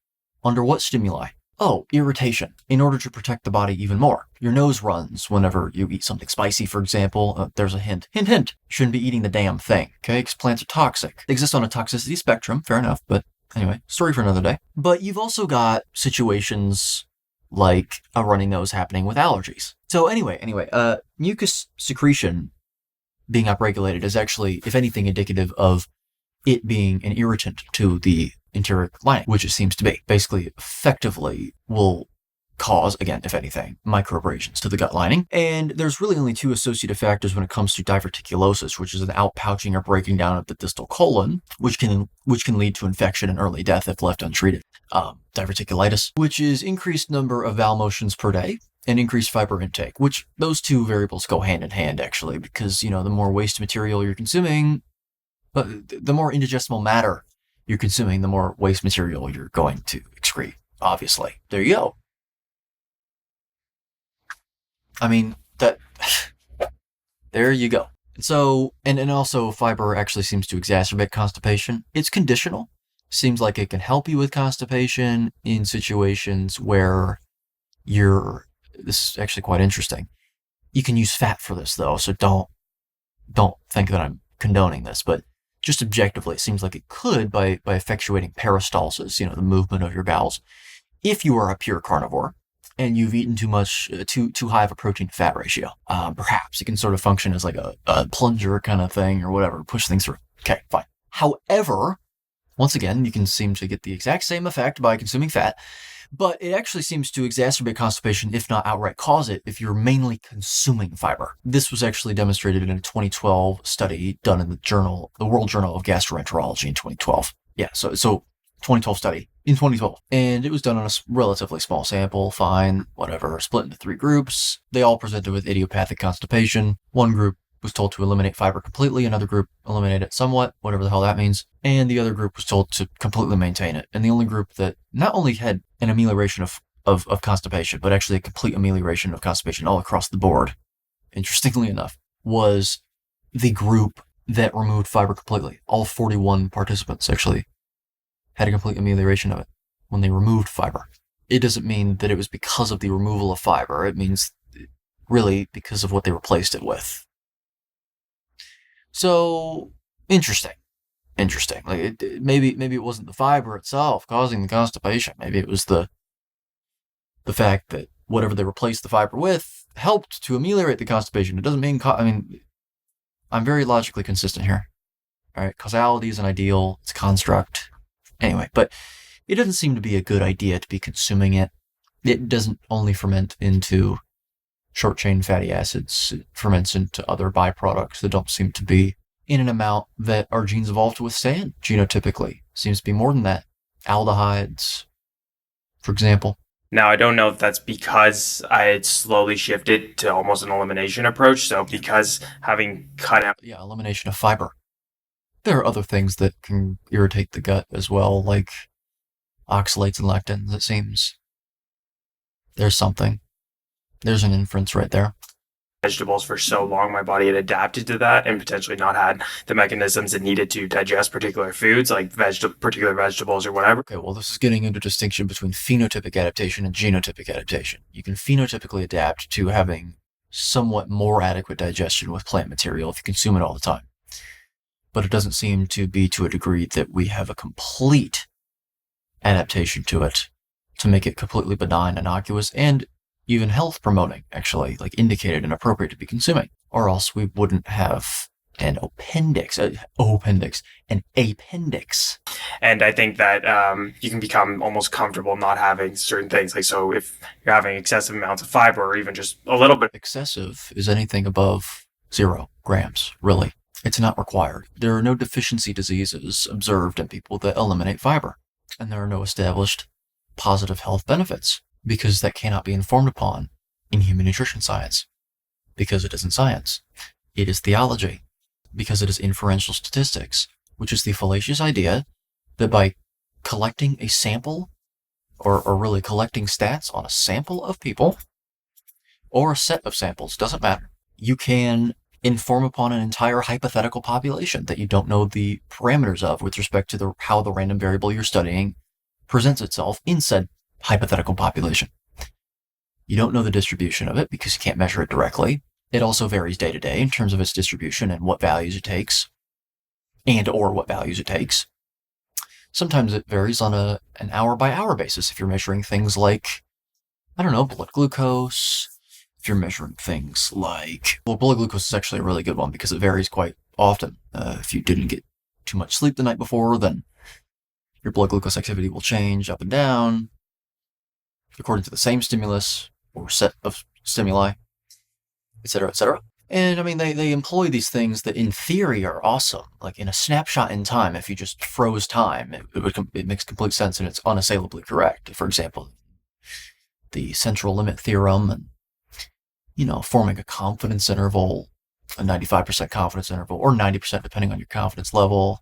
Under what stimuli? Oh, irritation. In order to protect the body even more. Your nose runs whenever you eat something spicy, for example. There's a hint. Hint, hint. Shouldn't be eating the damn thing, okay? Because plants are toxic. They exist on a toxicity spectrum, fair enough, but anyway, story for another day. But you've also got situations like a runny nose happening with allergies. So anyway, mucus secretion being upregulated is actually, if anything, indicative of it being an irritant to the enteric lining, which it seems to be. Basically, effectively will cause, again, if anything, microabrasions to the gut lining. And there's really only two associative factors when it comes to diverticulosis, which is an outpouching or breaking down of the distal colon, which can lead to infection and early death if left untreated. Diverticulitis, which is increased number of bowel motions per day, and increased fiber intake, which those two variables go hand in hand, actually, because, the more waste material you're consuming, but the more indigestible matter you're consuming, the more waste material you're going to excrete, obviously. There you go. I mean, there you go. So, and also fiber actually seems to exacerbate constipation. It's conditional. Seems like it can help you with constipation in situations where this is actually quite interesting. You can use fat for this though, so don't think that I'm condoning this, but just objectively, it seems like it could by effectuating peristalsis, the movement of your bowels. If you are a pure carnivore and you've eaten too much, too high of a protein to fat ratio, perhaps it can sort of function as like a plunger kind of thing or whatever, push things through. Okay, fine. However, once again, you can seem to get the exact same effect by consuming fat, but it actually seems to exacerbate constipation, if not outright cause it, if you're mainly consuming fiber. This was actually demonstrated in a 2012 study done in the World Journal of Gastroenterology in 2012. Yeah, so 2012 study in 2012. And it was done on a relatively small sample, fine, whatever, split into 3 groups. They all presented with idiopathic constipation. One group was told to eliminate fiber completely, another group eliminate it somewhat, whatever the hell that means, and the other group was told to completely maintain it. And the only group that not only had an amelioration of constipation, but actually a complete amelioration of constipation all across the board, interestingly enough, was the group that removed fiber completely. All 41 participants actually had a complete amelioration of it when they removed fiber. It doesn't mean that it was because of the removal of fiber. It means really because of what they replaced it with. So, interesting. Like maybe it wasn't the fiber itself causing the constipation. Maybe it was the fact that whatever they replaced the fiber with helped to ameliorate the constipation. It doesn't mean, I'm very logically consistent here. All right, causality is an ideal, it's a construct. Anyway, but it doesn't seem to be a good idea to be consuming it. It doesn't only ferment into short-chain fatty acids. It ferments into other byproducts that don't seem to be in an amount that our genes evolved to withstand, genotypically. Seems to be more than that. Aldehydes, for example. Now, I don't know if that's because I had slowly shifted to almost an elimination approach. So because having cut out... Yeah, elimination of fiber. There are other things that can irritate the gut as well, like oxalates and lectins, it seems. There's something. There's an inference right there. Vegetables for so long, my body had adapted to that and potentially not had the mechanisms it needed to digest particular foods, like particular vegetables or whatever. Okay, well, this is getting into distinction between phenotypic adaptation and genotypic adaptation. You can phenotypically adapt to having somewhat more adequate digestion with plant material if you consume it all the time. But it doesn't seem to be to a degree that we have a complete adaptation to it to make it completely benign, innocuous, and even health promoting, actually, like indicated and appropriate to be consuming. Or else we wouldn't have an appendix. And I think that you can become almost comfortable not having certain things. Like, so if you're having excessive amounts of fiber or even just a little bit. Excessive is anything above 0 grams, really. It's not required. There are no deficiency diseases observed in people that eliminate fiber. And there are no established positive health benefits, because that cannot be informed upon in human nutrition science. Because it isn't science. It is theology. Because it is inferential statistics, which is the fallacious idea that by collecting a sample, or really collecting stats on a sample of people, or a set of samples, doesn't matter, you can inform upon an entire hypothetical population that you don't know the parameters of with respect to how the random variable you're studying presents itself in said hypothetical population. You don't know the distribution of it because you can't measure it directly. It also varies day to day in terms of its distribution and what values it takes, or what values it takes. Sometimes it varies on an hour-by-hour basis if you're measuring things like, I don't know, blood glucose. If you're measuring things like, well, blood glucose is actually a really good one because it varies quite often. If you didn't get too much sleep the night before, then your blood glucose activity will change up and down according to the same stimulus or set of stimuli, etc., etc. And I mean, they employ these things that in theory are awesome. Like in a snapshot in time, if you just froze time, it makes complete sense and it's unassailably correct. For example, the central limit theorem and, forming a confidence interval, a 95% confidence interval, or 90% depending on your confidence level,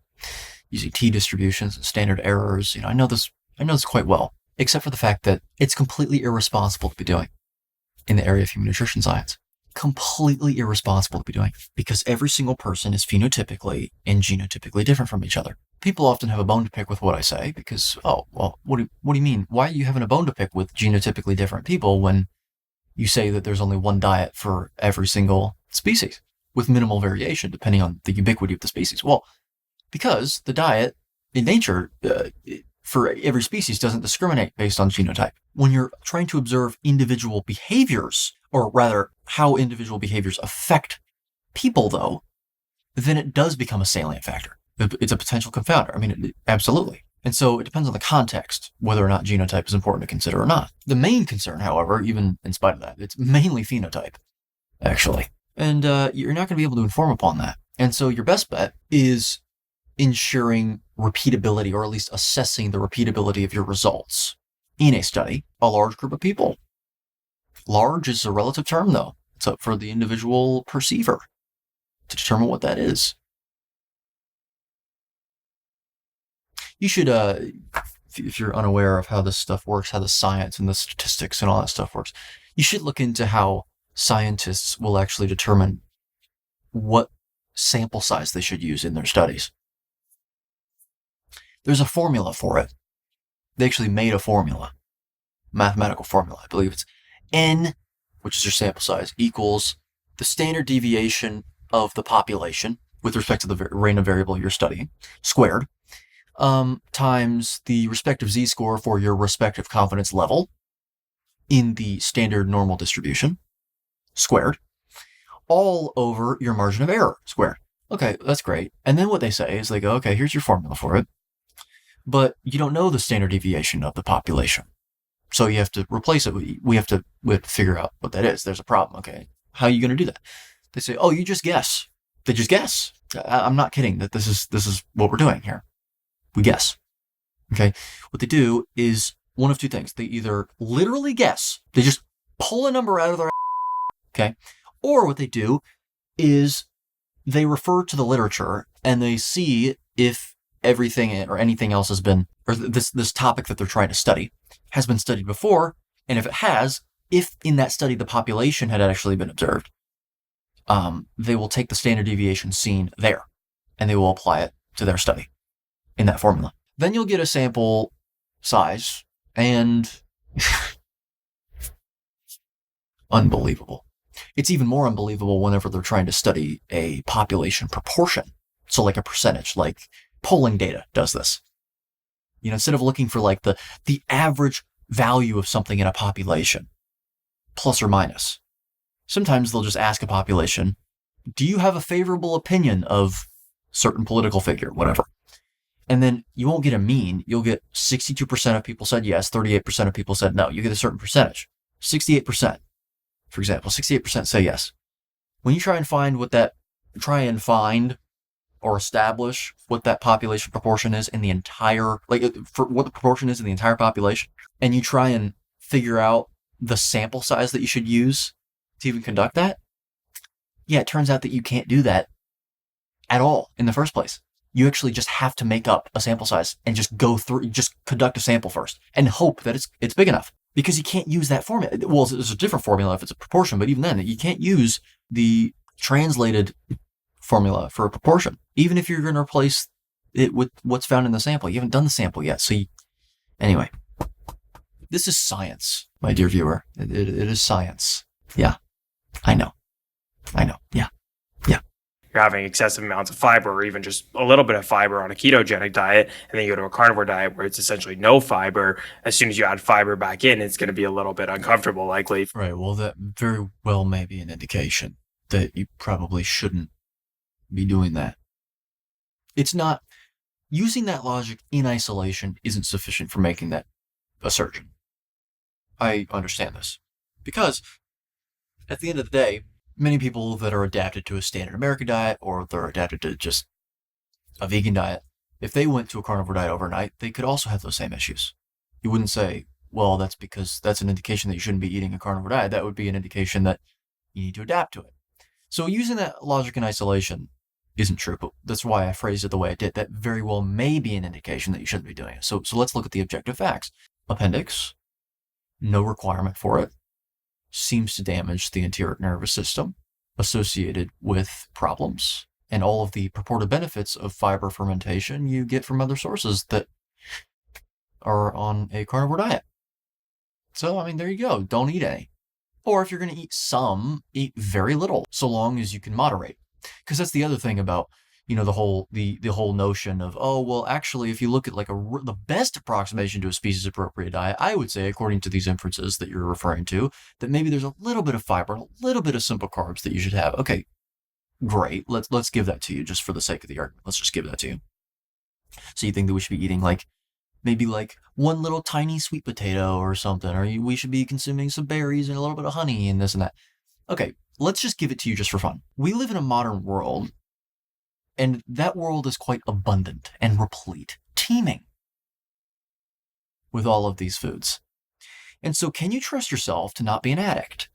using t-distributions and standard errors. I know this quite well, except for the fact that it's completely irresponsible to be doing in the area of human nutrition science. Completely irresponsible to be doing because every single person is phenotypically and genotypically different from each other. People often have a bone to pick with what I say because, what do you mean? Why are you having a bone to pick with genotypically different people when you say that there's only one diet for every single species with minimal variation depending on the ubiquity of the species? Well, because the diet in nature for every species doesn't discriminate based on genotype. When you're trying to observe individual behaviors, or rather how individual behaviors affect people though, then it does become a salient factor. It's a potential confounder. I mean, absolutely. And so it depends on the context, whether or not genotype is important to consider or not. The main concern, however, even in spite of that, it's mainly phenotype, actually. And you're not going to be able to inform upon that. And so your best bet is ensuring repeatability, or at least assessing the repeatability of your results in a study, a large group of people. Large is a relative term, though. It's up for the individual perceiver to determine what that is. You should, if you're unaware of how this stuff works, how the science and the statistics and all that stuff works, you should look into how scientists will actually determine what sample size they should use in their studies. There's a formula for it. They actually made a formula, mathematical formula. I believe it's N, which is your sample size, equals the standard deviation of the population with respect to the random variable you're studying, squared, times the respective z-score for your respective confidence level in the standard normal distribution, squared, all over your margin of error, squared. Okay, that's great. And then what they say is they go, okay, here's your formula for it, but you don't know the standard deviation of the population. So you have to replace it. We have to figure out what that is. There's a problem. Okay. How are you going to do that? They say, oh, you just guess. They just guess. I'm not kidding that this is what we're doing here. We guess. Okay. What they do is one of two things. They either literally guess. They just pull a number out of their okay. Or what they do is they refer to the literature and they see if everything or anything else has been, or this topic that they're trying to study has been studied before. And if it has, if in that study the population had actually been observed, they will take the standard deviation seen there and they will apply it to their study in that formula. Then you'll get a sample size and unbelievable. It's even more unbelievable whenever they're trying to study a population proportion. So like a percentage, like polling data does this. Instead of looking for like the average value of something in a population, plus or minus, sometimes they'll just ask a population, do you have a favorable opinion of certain political figure, whatever? And then you won't get a mean. You'll get 62% of people said yes, 38% of people said no. You get a certain percentage. 68%, for example, 68% say yes. When you try and find or establish what that population proportion is in the entire, for what the proportion is in the entire population, and you try and figure out the sample size that you should use to even conduct that, it turns out that you can't do that at all in the first place. You actually just have to make up a sample size and just conduct a sample first and hope that it's big enough, because you can't use that formula. Well, there's a different formula if it's a proportion, but even then you can't use the translated formula for a proportion, even if you're going to replace it with what's found in the sample. You haven't done the sample yet. So anyway, This is science, my dear viewer. It is science. Yeah, I know. Yeah. You're having excessive amounts of fiber or even just a little bit of fiber on a ketogenic diet, and then you go to a carnivore diet where it's essentially no fiber. As soon as you add fiber back in, it's going to be a little bit uncomfortable, likely. Right. Well, that very well may be an indication that you probably shouldn't be doing that. It's not, using that logic in isolation isn't sufficient for making that assertion. I understand this. Because at the end of the day, many people that are adapted to a standard American diet, or they're adapted to just a vegan diet, if they went to a carnivore diet overnight, they could also have those same issues. You wouldn't say, well, that's because that's an indication that you shouldn't be eating a carnivore diet. That would be an indication that you need to adapt to it. So using that logic in isolation isn't true, but that's why I phrased it the way I did. That very well may be an indication that you shouldn't be doing it. So let's look at the objective facts. Appendix, no requirement for it, seems to damage the anterior nervous system, associated with problems, and all of the purported benefits of fiber fermentation you get from other sources that are on a carnivore diet. So, I mean, there you go. Don't eat any. Or if you're going to eat some, eat very little, so long as you can moderate. Because that's the other thing about, the whole notion of, oh, well, actually, if you look at like the best approximation to a species appropriate diet, I would say, according to these inferences that you're referring to, that maybe there's a little bit of fiber and a little bit of simple carbs that you should have. Okay, great. Let's give that to you just for the sake of the argument. Let's just give that to you. So you think that we should be eating maybe one little tiny sweet potato or something, or we should be consuming some berries and a little bit of honey and this and that. Okay, let's just give it to you just for fun. We live in a modern world, and that world is quite abundant and replete, teeming with all of these foods. And so can you trust yourself to not be an addict?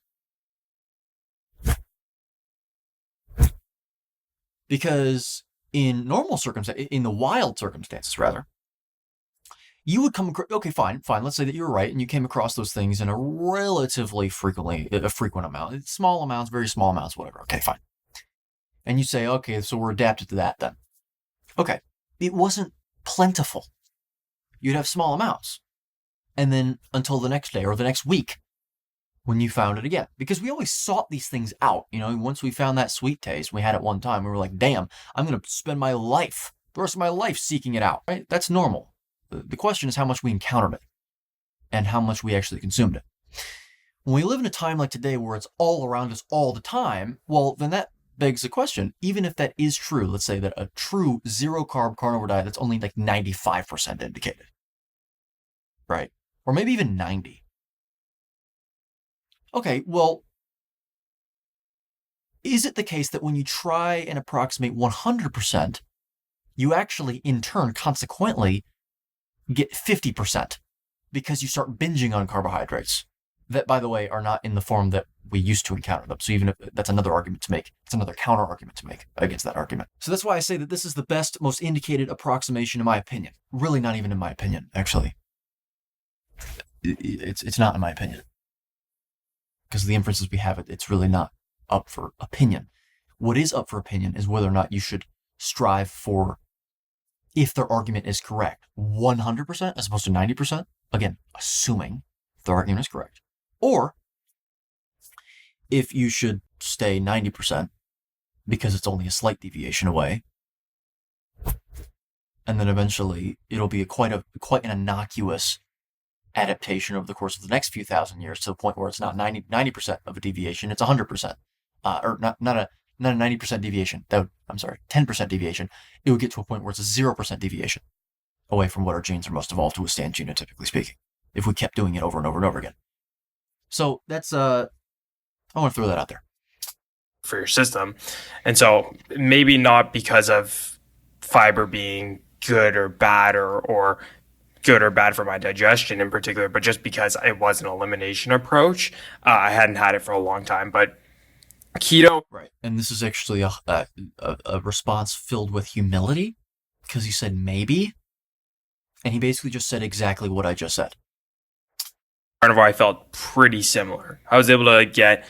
Because in normal circumstances, in the wild circumstances rather, you would come across, okay, fine. Let's say that you were right and you came across those things in a relatively frequent amount. Small amounts, very small amounts, whatever. Okay, fine. And you say, okay, so we're adapted to that then. Okay, it wasn't plentiful. You'd have small amounts. And then until the next day or the next week when you found it again. Because we always sought these things out. Once we found that sweet taste, we had it one time, we were like, damn, I'm going to spend the rest of my life seeking it out. Right? That's normal. The question is how much we encountered it and how much we actually consumed it. When we live in a time like today where it's all around us all the time, well, then that begs the question, even if that is true, let's say that a true zero-carb carnivore diet that's only 95% indicated, right? Or maybe even 90. Okay, well, is it the case that when you try and approximate 100%, you actually, in turn, consequently, get 50% because you start binging on carbohydrates that, by the way, are not in the form that we used to encounter them. So even if that's another argument to make, it's another counter argument to make against that argument. So that's why I say that this is the best, most indicated approximation in my opinion. Really not even in my opinion, actually. It's not in my opinion. Because the inferences we have, it's really not up for opinion. What is up for opinion is whether or not you should strive for, if their argument is correct, 100% as opposed to 90%. Again, assuming their argument is correct. Or if you should stay 90% because it's only a slight deviation away. And then eventually it'll be quite an innocuous adaptation over the course of the next few thousand years to the point where it's not 90% of a deviation, it's 100%. Or not a 90% deviation. 10% deviation. It would get to a point where it's a 0% deviation away from what our genes are most evolved to withstand, genotypically speaking, if we kept doing it over and over and over again. So that's, I want to throw that out there. For your system. And so maybe not because of fiber being good or bad or good or bad for my digestion in particular, but just because it was an elimination approach. I hadn't had it for a long time, but keto. Right. And this is actually a response filled with humility because he said maybe. And he basically just said exactly what I just said. Carnivore, I felt pretty similar. I was able to get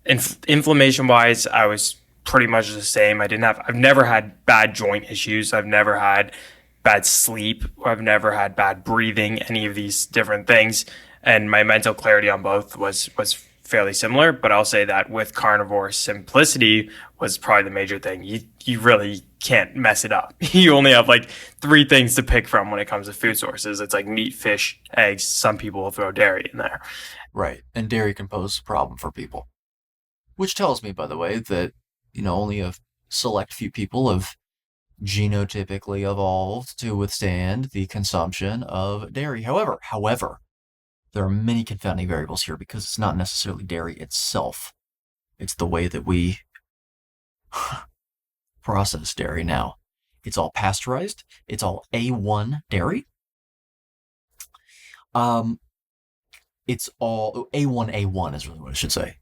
inflammation-wise, I was pretty much the same. I've never had bad joint issues. I've never had bad sleep. I've never had bad breathing, any of these different things. And my mental clarity on both was fairly similar. But I'll say that with carnivore, simplicity was probably the major thing. You really can't mess it up. You only have like three things to pick from when it comes to food sources. It's like meat, fish, eggs. Some people will throw dairy in there. Right. And dairy can pose a problem for people. Which tells me, by the way, that, only a select few people have genotypically evolved to withstand the consumption of dairy. However, there are many confounding variables here because it's not necessarily dairy itself. It's the way that we process dairy now. It's all pasteurized. It's all A1 dairy. It's all A1 is really what I should say.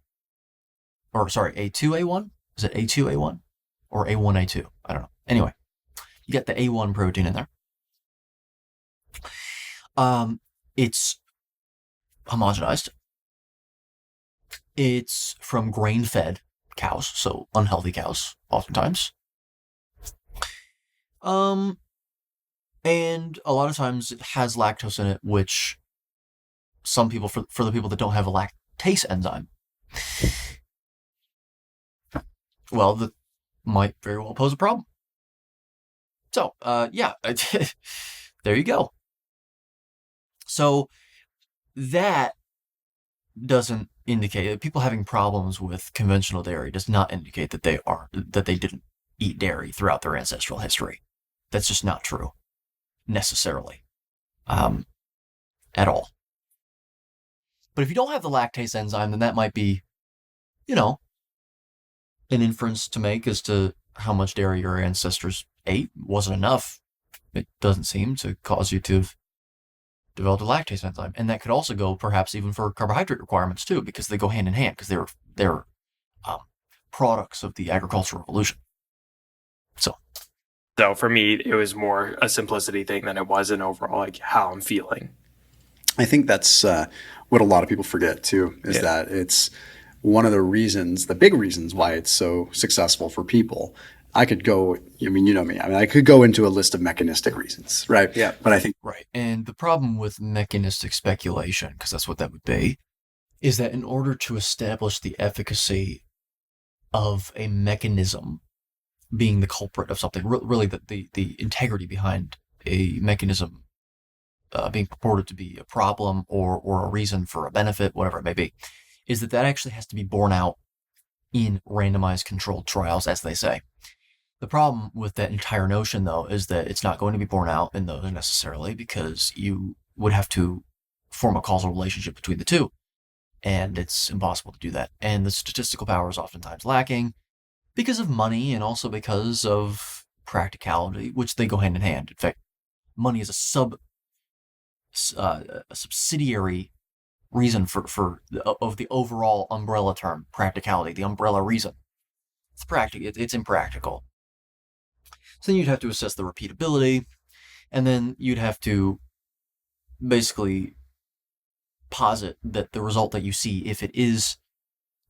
Or sorry, A2A1? Is it A2A1? Or A1A2? I don't know. Anyway, you got the A1 protein in there. It's homogenized. It's from grain-fed cows, so unhealthy cows, oftentimes. And a lot of times it has lactose in it, which some people, for the people that don't have a lactase enzyme, well, that might very well pose a problem. So, yeah, there you go. So that doesn't indicate that people having problems with conventional dairy does not indicate that they didn't eat dairy throughout their ancestral history. That's just not true, necessarily, at all. But if you don't have the lactase enzyme, then that might be, an inference to make as to how much dairy your ancestors ate. Wasn't enough, it doesn't seem, to cause you to have developed a lactase enzyme. And that could also go perhaps even for carbohydrate requirements too, because they go hand in hand, because they're products of the agricultural revolution. So for me, it was more a simplicity thing than it was an overall like how I'm feeling. I think that's what a lot of people forget too, is that it's one of the big reasons why it's so successful for people. I could go, me. I could go into a list of mechanistic reasons, right? Yeah. But I think... Right. And the problem with mechanistic speculation, because that's what that would be, is that in order to establish the efficacy of a mechanism being the culprit of something, really the integrity behind a mechanism being purported to be a problem or a reason for a benefit, whatever it may be, is that actually has to be borne out in randomized controlled trials, as they say. The problem with that entire notion, though, is that it's not going to be borne out in those necessarily, because you would have to form a causal relationship between the two, and it's impossible to do that. And the statistical power is oftentimes lacking because of money and also because of practicality, which they go hand in hand. In fact, money is a subsidiary reason of the overall umbrella term, practicality, the umbrella reason. It's impractical. So then you'd have to assess the repeatability, and then you'd have to basically posit that the result that you see, if it is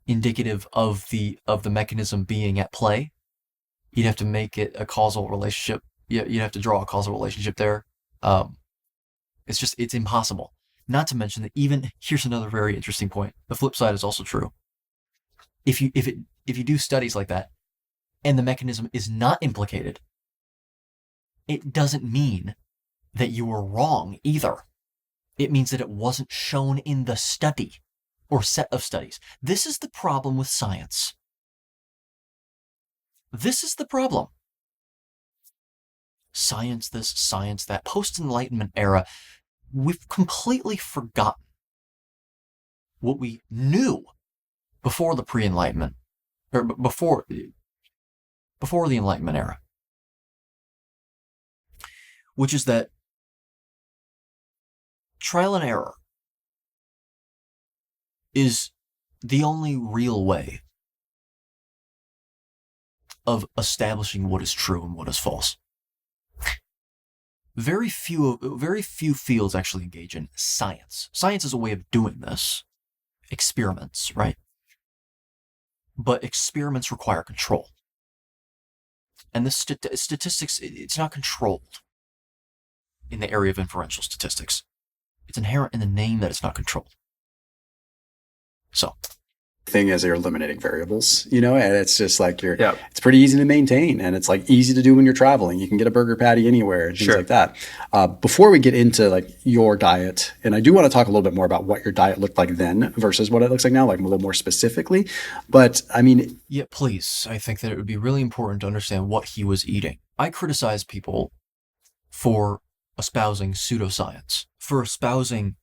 indicative of the mechanism being at play, you'd have to make it a causal relationship. You'd have to draw a causal relationship there. It's impossible. Not to mention that here's another very interesting point. The flip side is also true. If you do studies like that, and the mechanism is not implicated, it doesn't mean that you were wrong either. It means that it wasn't shown in the study or set of studies. This is the problem with science. This is the problem. Science this, science that. Post-Enlightenment era, we've completely forgotten what we knew before the pre-Enlightenment, or before the Enlightenment era, which is that trial and error is the only real way of establishing what is true and what is false. Very few fields actually engage in science. Science is a way of doing this. Experiments, right? But experiments require control. And the statistics, it's not controlled. in the area of inferential statistics. It's inherent in the name that it's not controlled. So, thing is they're eliminating variables, you know, and it's just like Yep. it's pretty easy to maintain, and it's like easy to do when you're traveling. You can get a burger patty anywhere and things Sure. like that. Before we get into like your diet, and I do want to talk a little bit more about what your diet looked like then versus what it looks like now, like a little more specifically. But I mean, yeah, please. I think that it would be really important to understand what he was eating. I criticize people for espousing pseudoscience, for espousing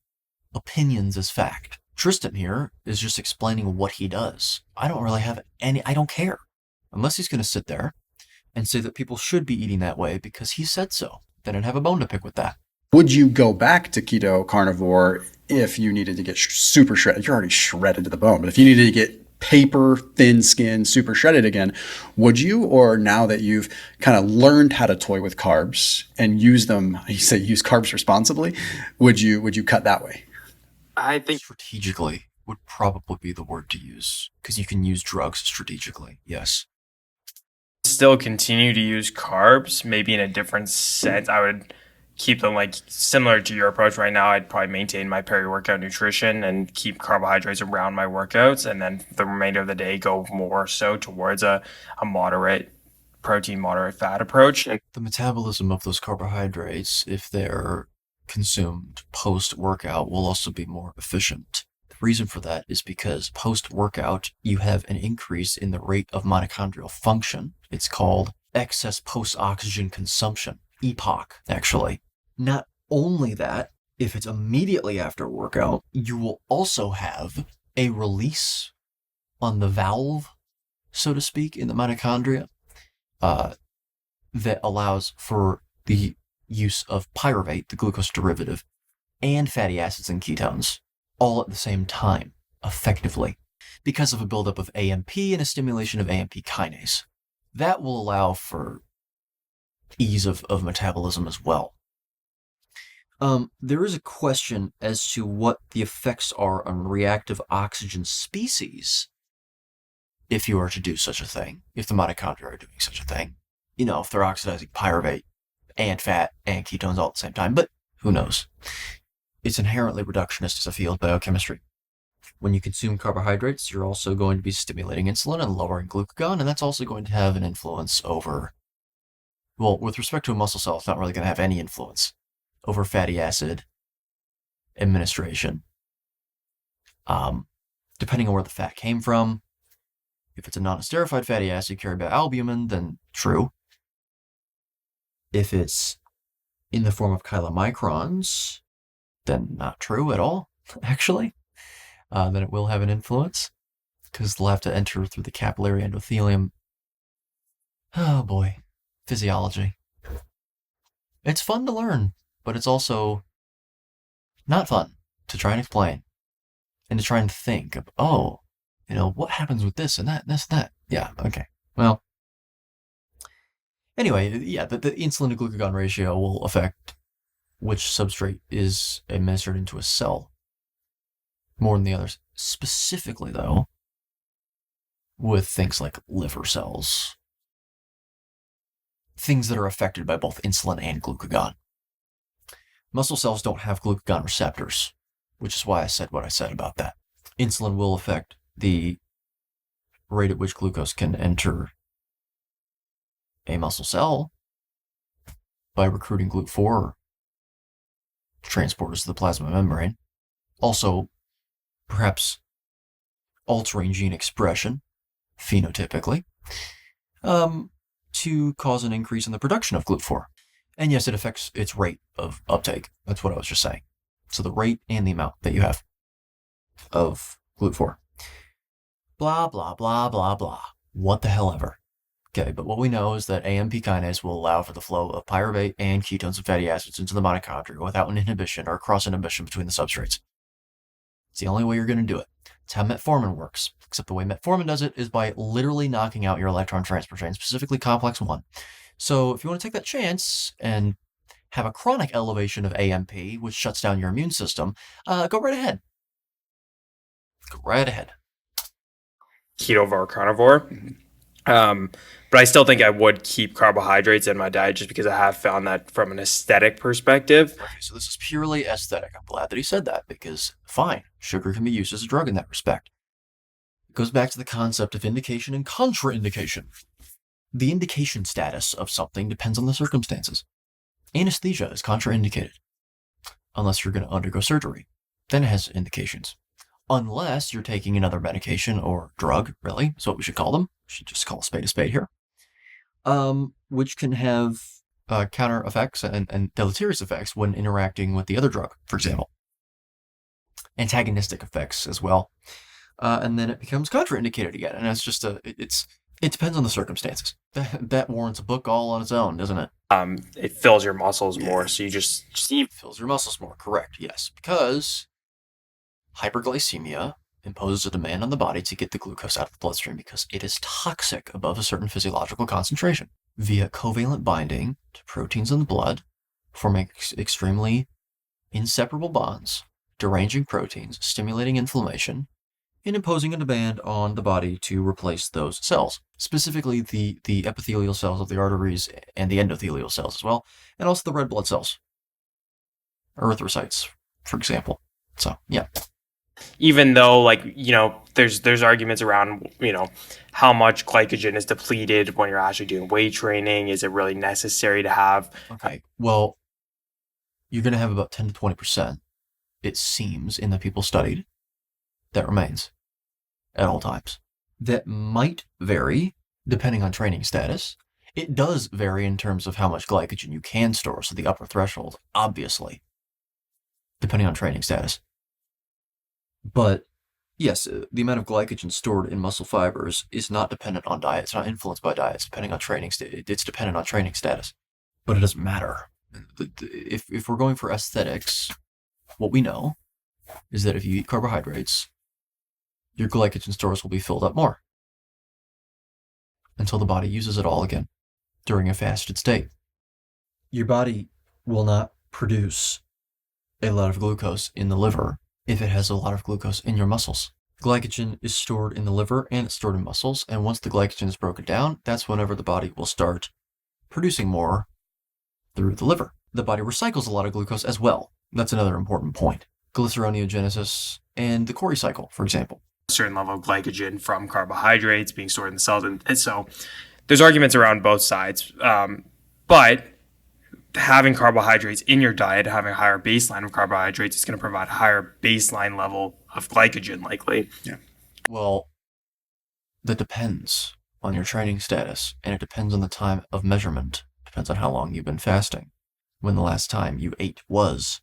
opinions as fact. Tristan here is just explaining what he does. I don't really have I don't care. Unless he's going to sit there and say that people should be eating that way because he said so. Then I'd have a bone to pick with that. would you go back to keto carnivore if you needed to get super shredded? You're already shredded to the bone, but if you needed to get paper thin skin super shredded again, would you? Or now that you've kind of learned how to toy with carbs and use them, you say use carbs responsibly, would you cut that way? I think Strategically would probably be the word to use because you can use drugs strategically. Yes. still continue to use carbs, maybe in a different sense. I would keep them like similar to your approach right now. I'd probably maintain my peri-workout nutrition and keep carbohydrates around my workouts, and then the remainder of the day go more so towards a moderate protein, moderate fat approach. And The metabolism of those carbohydrates, if they're consumed post-workout, will also be more efficient. The reason for that is because post-workout, you have an increase in the rate of mitochondrial function. It's called excess post-oxygen consumption, EPOC, actually. Not only that, if it's immediately after workout, you will also have a release on the valve, so to speak, in the mitochondria that allows for the use of pyruvate, the glucose derivative, and fatty acids and ketones all at the same time, effectively, because of a buildup of AMP and a stimulation of AMP kinase. That will allow for ease of metabolism as well. There is a question as to what the effects are on reactive oxygen species if you are to do such a thing, if the mitochondria are doing such a thing. You know, if they're oxidizing pyruvate and fat and ketones all at the same time, but who knows? It's inherently reductionist as a field, biochemistry. When you consume carbohydrates, you're also going to be stimulating insulin and lowering glucagon, and that's also going to have an influence over, well, with respect to a muscle cell, it's not really going to have any influence over fatty acid administration. Depending on where the fat came from, if it's a non-esterified fatty acid carried by albumin, then true. If it's in the form of chylomicrons, then not true at all, actually. Then it will have an influence, because they'll have to enter through the capillary endothelium. Oh boy, physiology. It's fun to learn, but it's also not fun to try and explain, and to try and think of, oh, you know, what happens with this and that, and this and that. Yeah, okay. Well, anyway, yeah, the insulin to glucagon ratio will affect which substrate is administered into a cell more than the others. Specifically, though, with things like liver cells, things that are affected by both insulin and glucagon. Muscle cells don't have glucagon receptors, which is why I said what I said about that. Insulin will affect the rate at which glucose can enter a muscle cell by recruiting GLUT4 transporters to the plasma membrane. Also, perhaps altering gene expression, phenotypically, to cause an increase in the production of GLUT4. And yes, it affects its rate of uptake. That's what I was just saying. So the rate and the amount that you have of GLUT4. Blah, blah, blah, blah, blah. What the hell ever. Okay, but what we know is that AMP kinase will allow for the flow of pyruvate and ketones and fatty acids into the mitochondria without an inhibition or cross-inhibition between the substrates. It's the only way you're going to do it. It's how metformin works, except the way metformin does it is by literally knocking out your electron transport chain, specifically complex 1. So if you want to take that chance and have a chronic elevation of AMP, which shuts down your immune system, go right ahead. Go right ahead. keto carnivore. But I still think I would keep carbohydrates in my diet just because I have found that from an aesthetic perspective. Okay, so this is purely aesthetic. I'm glad that he said that because, fine, sugar can be used as a drug in that respect. It goes back to the concept of indication and contraindication. The indication status of something depends on the circumstances. Anesthesia is contraindicated unless you're going to undergo surgery. Then it has indications. Unless you're taking another medication or drug, really, is what we should call them. We should just call a spade here. Which can have counter effects and deleterious effects when interacting with the other drug, for example. Antagonistic effects as well. And then it becomes contraindicated again. And that's just it depends on the circumstances. That warrants a book all on its own, doesn't it? It fills your muscles more, so you just fills your muscles more, correct, yes. Because hyperglycemia imposes a demand on the body to get the glucose out of the bloodstream because it is toxic above a certain physiological concentration via covalent binding to proteins in the blood, forming extremely inseparable bonds, deranging proteins, stimulating inflammation, and imposing a demand on the body to replace those cells, specifically the epithelial cells of the arteries and the endothelial cells as well, and also the red blood cells, erythrocytes, for example. So, yeah. Even though, like, there's arguments around, how much glycogen is depleted when you're actually doing weight training. Is it really necessary to have? Okay, well, you're going to have about 10 to 20%, it seems, in the people studied, that remains at all times. That might vary depending on training status. It does vary in terms of how much glycogen you can store, so the upper threshold, obviously, depending on training status. But yes, the amount of glycogen stored in muscle fibers is not dependent on diet. It's not influenced by diet. It's dependent on training. It's dependent on training status. But it doesn't matter. If we're going for aesthetics, what we know is that if you eat carbohydrates, your glycogen stores will be filled up more until the body uses it all again during a fasted state. Your body will not produce a lot of glucose in the liver if it has a lot of glucose in your muscles. Glycogen is stored in the liver and it's stored in muscles, and once the glycogen is broken down, that's whenever the body will start producing more through the liver. The body recycles a lot of glucose as well. That's another important point. Glyceroneogenesis and the Cori cycle, for example. A certain level of glycogen from carbohydrates being stored in the cells. And so there's arguments around both sides. But having carbohydrates in your diet, having a higher baseline of carbohydrates is going to provide a higher baseline level of glycogen, likely. Yeah. Well, that depends on your training status, and it depends on the time of measurement. Depends on how long you've been fasting, when the last time you ate was.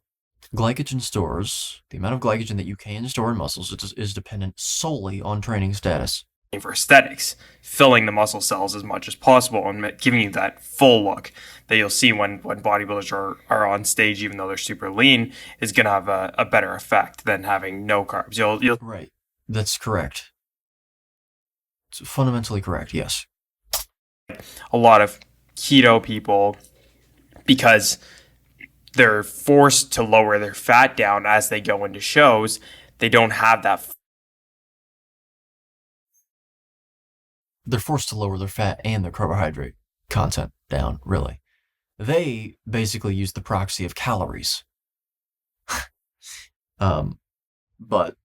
Glycogen stores, the amount of glycogen that you can store in muscles is dependent solely on training status. For aesthetics, filling the muscle cells as much as possible and giving you that full look that you'll see when bodybuilders are on stage, even though they're super lean, is going to have a better effect than having no carbs. You'll Right. That's correct. It's fundamentally correct, yes. A lot of keto people, because they're forced to lower their fat down as they go into shows, they don't have that. They're forced to lower their fat and their carbohydrate content down, really. They basically use the proxy of calories. But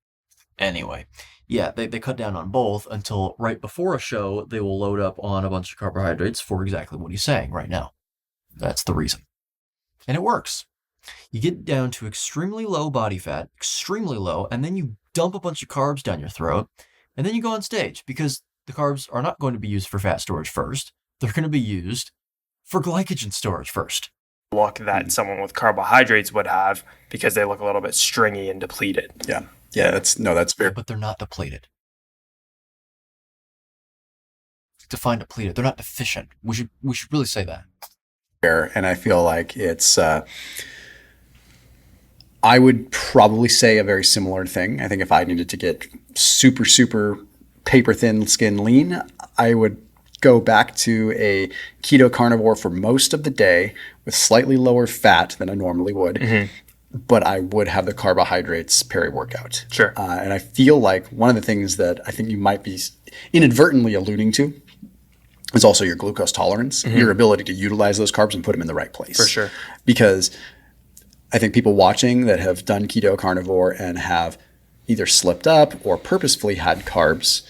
anyway, yeah, they cut down on both until right before a show, they will load up on a bunch of carbohydrates for exactly what he's saying right now. That's the reason. And it works. You get down to extremely low body fat, extremely low, and then you dump a bunch of carbs down your throat, and then you go on stage because the carbs are not going to be used for fat storage first. They're going to be used for glycogen storage first. Look that someone with carbohydrates would have because they look a little bit stringy and depleted. Yeah. Yeah, that's fair. But they're not depleted. Define depleted. They're not deficient. We should really say that. Fair. And I feel like it's I would probably say a very similar thing. I think if I needed to get super, super paper thin skin lean, I would go back to a keto carnivore for most of the day with slightly lower fat than I normally would. Mm-hmm. But I would have the carbohydrates peri-workout. Sure. And I feel like one of the things that I think you might be inadvertently alluding to is also your glucose tolerance, your ability to utilize those carbs and put them in the right place. For sure. Because I think people watching that have done keto carnivore and have either slipped up or purposefully had carbs,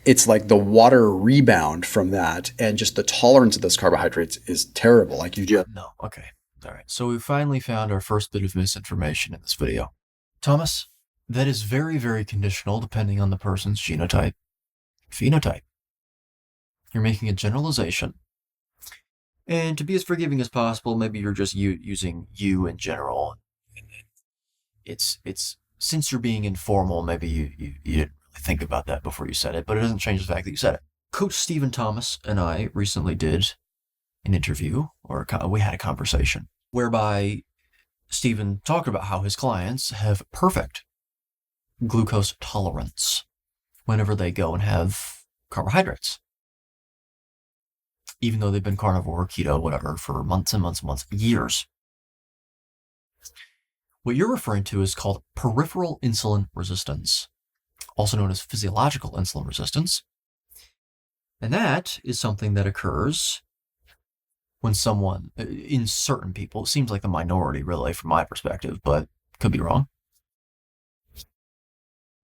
it's like the water rebound from that and just the tolerance of those carbohydrates is terrible. Like you just... No. Okay. All right. So we finally found our first bit of misinformation in this video. Thomas, that is very, very conditional depending on the person's genotype, phenotype. You're making a generalization. And to be as forgiving as possible, maybe you're just using you in general. It's since you're being informal, maybe you didn't really think about that before you said it, but it doesn't change the fact that you said it. Coach Stephen Thomas and I recently did an interview, or we had a conversation, whereby Stephen talked about how his clients have perfect glucose tolerance whenever they go and have carbohydrates, even though they've been carnivore, keto, whatever, for months and months and months, years. What you're referring to is called peripheral insulin resistance, also known as physiological insulin resistance. And that is something that occurs when someone, in certain people, it seems like the minority really from my perspective, but could be wrong.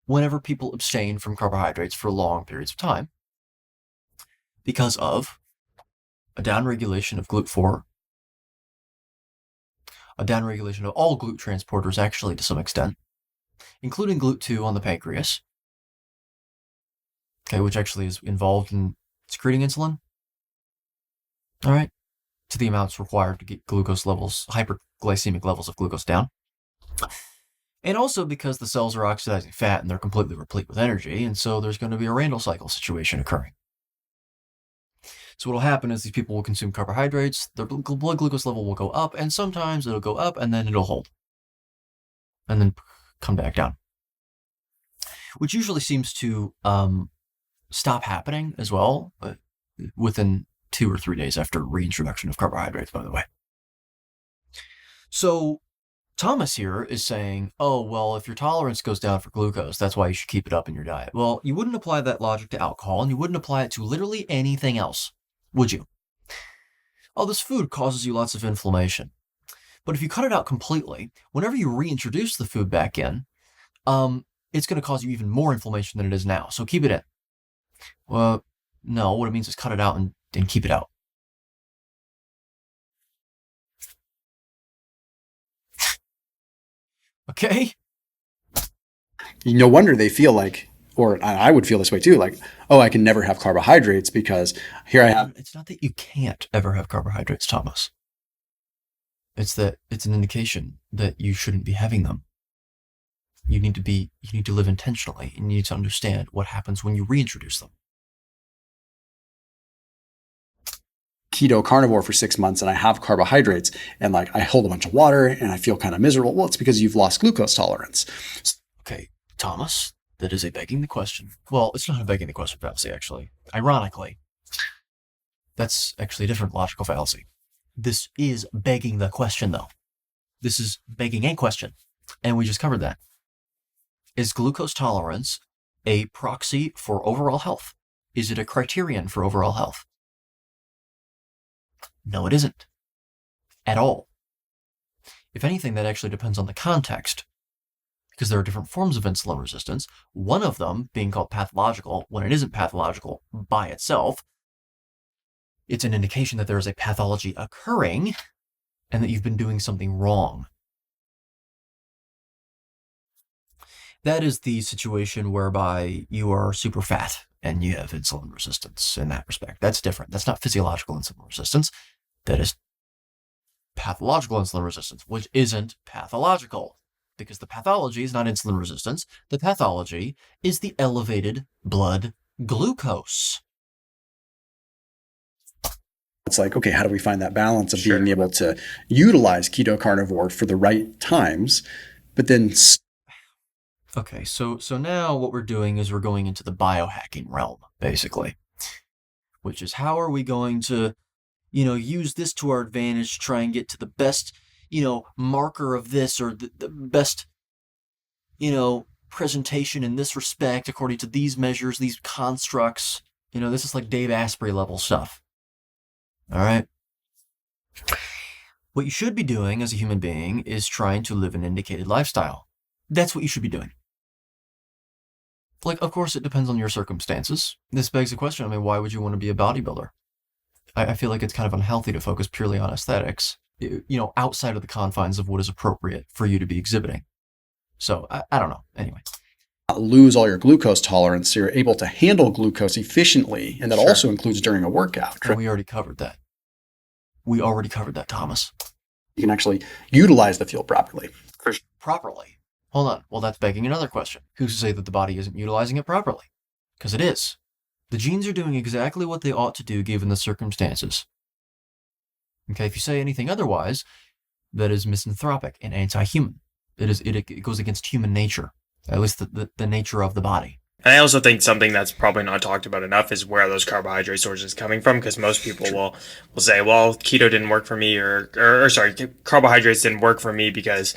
Whenever people abstain from carbohydrates for long periods of time because of a downregulation of GLUT4, a downregulation of all GLUT transporters actually to some extent, including GLUT2 on the pancreas, okay, which actually is involved in secreting insulin, all right, to the amounts required to get glucose levels, hyperglycemic levels of glucose down. And also because the cells are oxidizing fat and they're completely replete with energy, and so there's going to be a Randle cycle situation occurring. So what will happen is these people will consume carbohydrates, their blood glucose level will go up, and sometimes it'll go up and then it'll hold. And then come back down. Which usually seems to stop happening as well, within 2 or 3 days after reintroduction of carbohydrates, by the way. So Thomas here is saying, oh, well, if your tolerance goes down for glucose, that's why you should keep it up in your diet. Well, you wouldn't apply that logic to alcohol, and you wouldn't apply it to literally anything else, would you? Oh, this food causes you lots of inflammation. But if you cut it out completely, whenever you reintroduce the food back in, it's going to cause you even more inflammation than it is now. So keep it in. Well, no, what it means is cut it out and keep it out. Okay? No wonder they feel like, or I would feel this way too, like, oh, I can never have carbohydrates because here I have... It's not that you can't ever have carbohydrates, Thomas. It's that it's an indication that you shouldn't be having them. You need to live intentionally, and you need to understand what happens when you reintroduce them. Keto carnivore for 6 months and I have carbohydrates and like I hold a bunch of water and I feel kind of miserable. Well, it's because you've lost glucose tolerance. Okay, Thomas, that is a begging the question. Well, it's not a begging the question fallacy, actually. Ironically, that's actually a different logical fallacy. This is begging the question, though. This is begging a question, and we just covered that. Is glucose tolerance a proxy for overall health? Is it a criterion for overall health? No, it isn't. At all. If anything, that actually depends on the context, because there are different forms of insulin resistance, one of them being called pathological when it isn't pathological by itself. It's an indication that there is a pathology occurring and that you've been doing something wrong. That is the situation whereby you are super fat and you have insulin resistance in that respect. That's different. That's not physiological insulin resistance. That is pathological insulin resistance, which isn't pathological, because the pathology is not insulin resistance. The pathology is the elevated blood glucose. It's like, okay, how do we find that balance of being able to utilize keto carnivore for the right times, but then... Okay, so now what we're doing is we're going into the biohacking realm, basically, which is how are we going to, use this to our advantage to try and get to the best, marker of this or the best, presentation in this respect according to these measures, these constructs. This is like Dave Asprey level stuff. All right? What you should be doing as a human being is trying to live an indicated lifestyle. That's what you should be doing. Like, of course, it depends on your circumstances. This begs the question, I mean, why would you want to be a bodybuilder? I feel like it's kind of unhealthy to focus purely on aesthetics, outside of the confines of what is appropriate for you to be exhibiting. So, I don't know. Anyway. Lose all your glucose tolerance so you're able to handle glucose efficiently. And that Sure. also includes during a workout. And we already covered that. Thomas. You can actually utilize the fuel properly. Properly. Hold on. Well, that's begging another question. Who's to say that the body isn't utilizing it properly? Because it is. The genes are doing exactly what they ought to do given the circumstances. Okay, if you say anything otherwise, that is misanthropic and anti-human. It goes against human nature, at least the nature of the body. And I also think something that's probably not talked about enough is where those carbohydrate sources coming from, because most people will say, well, keto didn't work for me, or sorry, carbohydrates didn't work for me because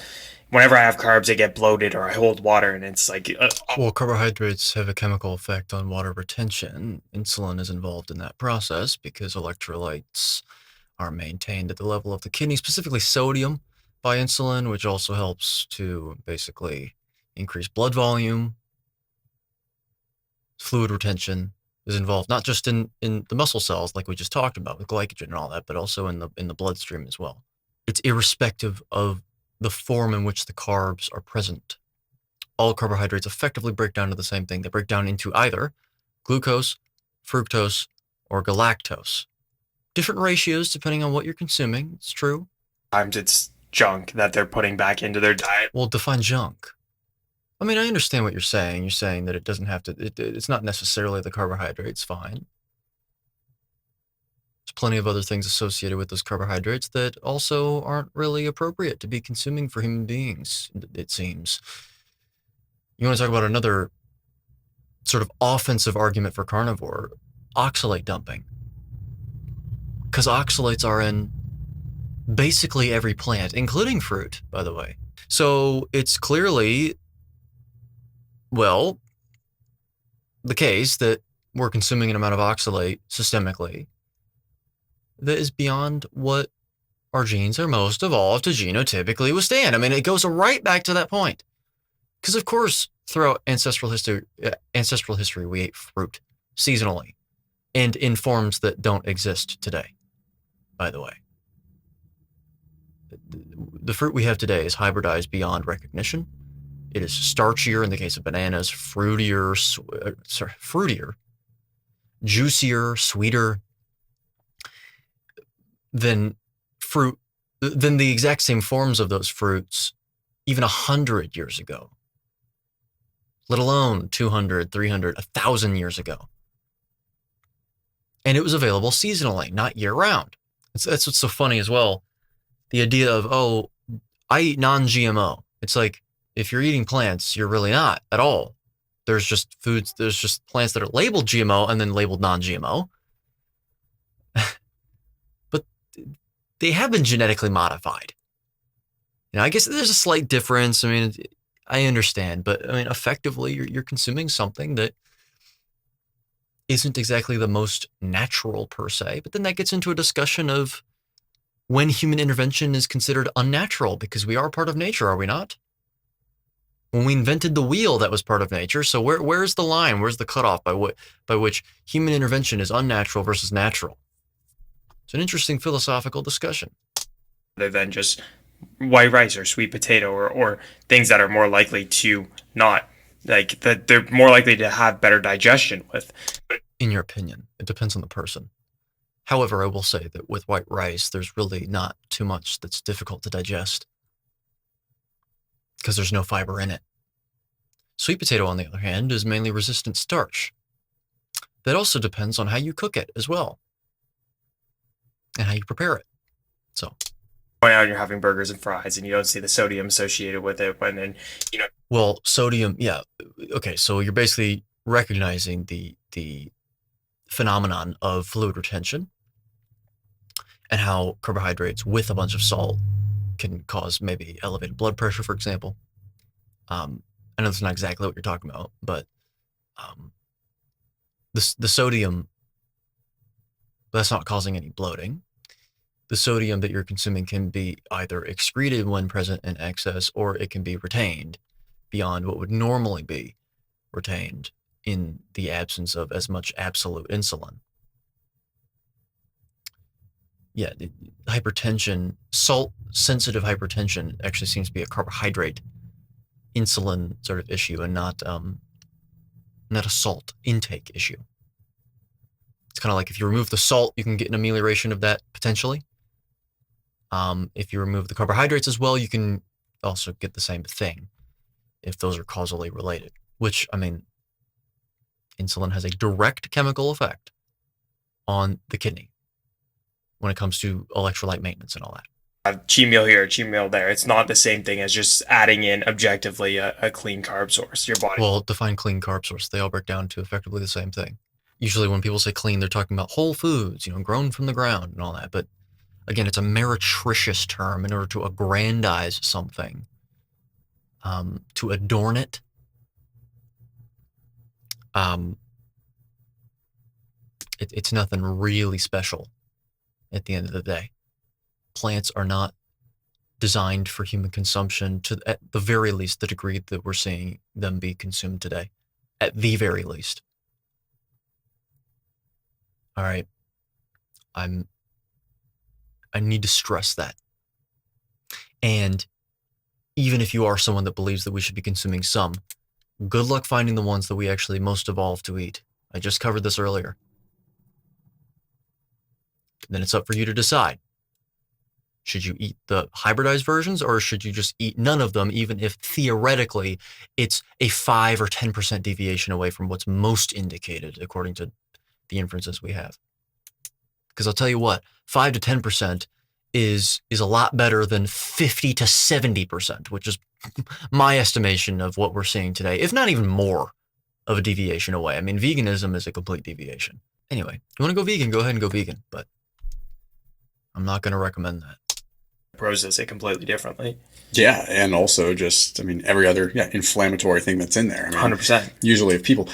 whenever I have carbs, I get bloated or I hold water, and it's like... Well, carbohydrates have a chemical effect on water retention. Insulin is involved in that process because electrolytes are maintained at the level of the kidney, specifically sodium, by insulin, which also helps to basically increase blood volume. Fluid retention is involved not just in the muscle cells like we just talked about with glycogen and all that, but also in the bloodstream as well. It's irrespective of the form in which the carbs are present. All carbohydrates effectively break down to the same thing. They break down into either glucose, fructose, or galactose. Different ratios depending on what you're consuming. It's true. Sometimes it's junk that they're putting back into their diet. Well, define junk. I mean, I understand what you're saying. You're saying that it doesn't have to, it's not necessarily the carbohydrates, fine. There's plenty of other things associated with those carbohydrates that also aren't really appropriate to be consuming for human beings, it seems. You want to talk about another sort of offensive argument for carnivore, oxalate dumping. Because oxalates are in basically every plant, including fruit, by the way. So it's clearly, well, the case that we're consuming an amount of oxalate systemically that is beyond what our genes are most evolved to genotypically withstand. I mean, it goes right back to that point. Because of course, throughout ancestral history, we ate fruit seasonally and in forms that don't exist today, by the way. The fruit we have today is hybridized beyond recognition. It is starchier in the case of bananas, fruitier, juicier, sweeter than the exact same forms of those fruits even 100 years ago, let alone 200, 300, 1,000 years ago. And it was available seasonally, not year-round. That's what's so funny as well. The idea of, oh, I eat non-GMO. It's like, if you're eating plants, you're really not at all. There's just plants that are labeled GMO and then labeled non-GMO. But they have been genetically modified. I guess there's a slight difference. I mean, I understand, but I mean, effectively, you're consuming something that isn't exactly the most natural per se. But then that gets into a discussion of when human intervention is considered unnatural, because we are part of nature, are we not? When we invented the wheel, that was part of nature. So where's the line? Where's the cutoff by which human intervention is unnatural versus natural? It's an interesting philosophical discussion. Other than just white rice or sweet potato or things that are more likely to not, like, that they're more likely to have better digestion with. In your opinion, it depends on the person. However, I will say that with white rice, there's really not too much that's difficult to digest because there's no fiber in it. Sweet potato, on the other hand, is mainly resistant starch. That also depends on how you cook it as well and how you prepare it. So, Point out you're having burgers and fries and you don't see the sodium associated with it Well, sodium, yeah. Okay, so you're basically recognizing the phenomenon of fluid retention and how carbohydrates with a bunch of salt can cause maybe elevated blood pressure, for example. I know that's not exactly what you're talking about, but the sodium, that's not causing any bloating. The sodium that you're consuming can be either excreted when present in excess, or it can be retained beyond what would normally be retained in the absence of as much absolute insulin. Yeah, hypertension, salt-sensitive hypertension actually seems to be a carbohydrate insulin sort of issue, and not a salt intake issue. It's kind of like if you remove the salt, you can get an amelioration of that potentially. If you remove the carbohydrates as well, you can also get the same thing if those are causally related, which, I mean, insulin has a direct chemical effect on the kidney when it comes to electrolyte maintenance and all that. Cheat meal here, cheat meal there. It's not the same thing as just adding in objectively a clean carb source to your body. Well, define clean carb source. They all break down to effectively the same thing. Usually when people say clean, they're talking about whole foods, grown from the ground and all that. But again, it's a meretricious term in order to aggrandize something, to adorn it. It's nothing really special at the end of the day. Plants are not designed for human consumption to, at the very least, the degree that we're seeing them be consumed today. At the very least. All right. I need to stress that. And even if you are someone that believes that we should be consuming some, good luck finding the ones that we actually most evolved to eat. I just covered this earlier. Then it's up for you to decide. Should you eat the hybridized versions, or should you just eat none of them, even if theoretically it's a 5 or 10% deviation away from what's most indicated according to the inferences we have? Because I'll tell you what, 5 to 10% is a lot better than 50 to 70%, which is my estimation of what we're seeing today, if not even more of a deviation away. I mean, veganism is a complete deviation. Anyway, you want to go vegan, go ahead and go vegan, but I'm not going to recommend that. Process it completely differently. Yeah, and also just, every other inflammatory thing that's in there. 100%. Usually if people,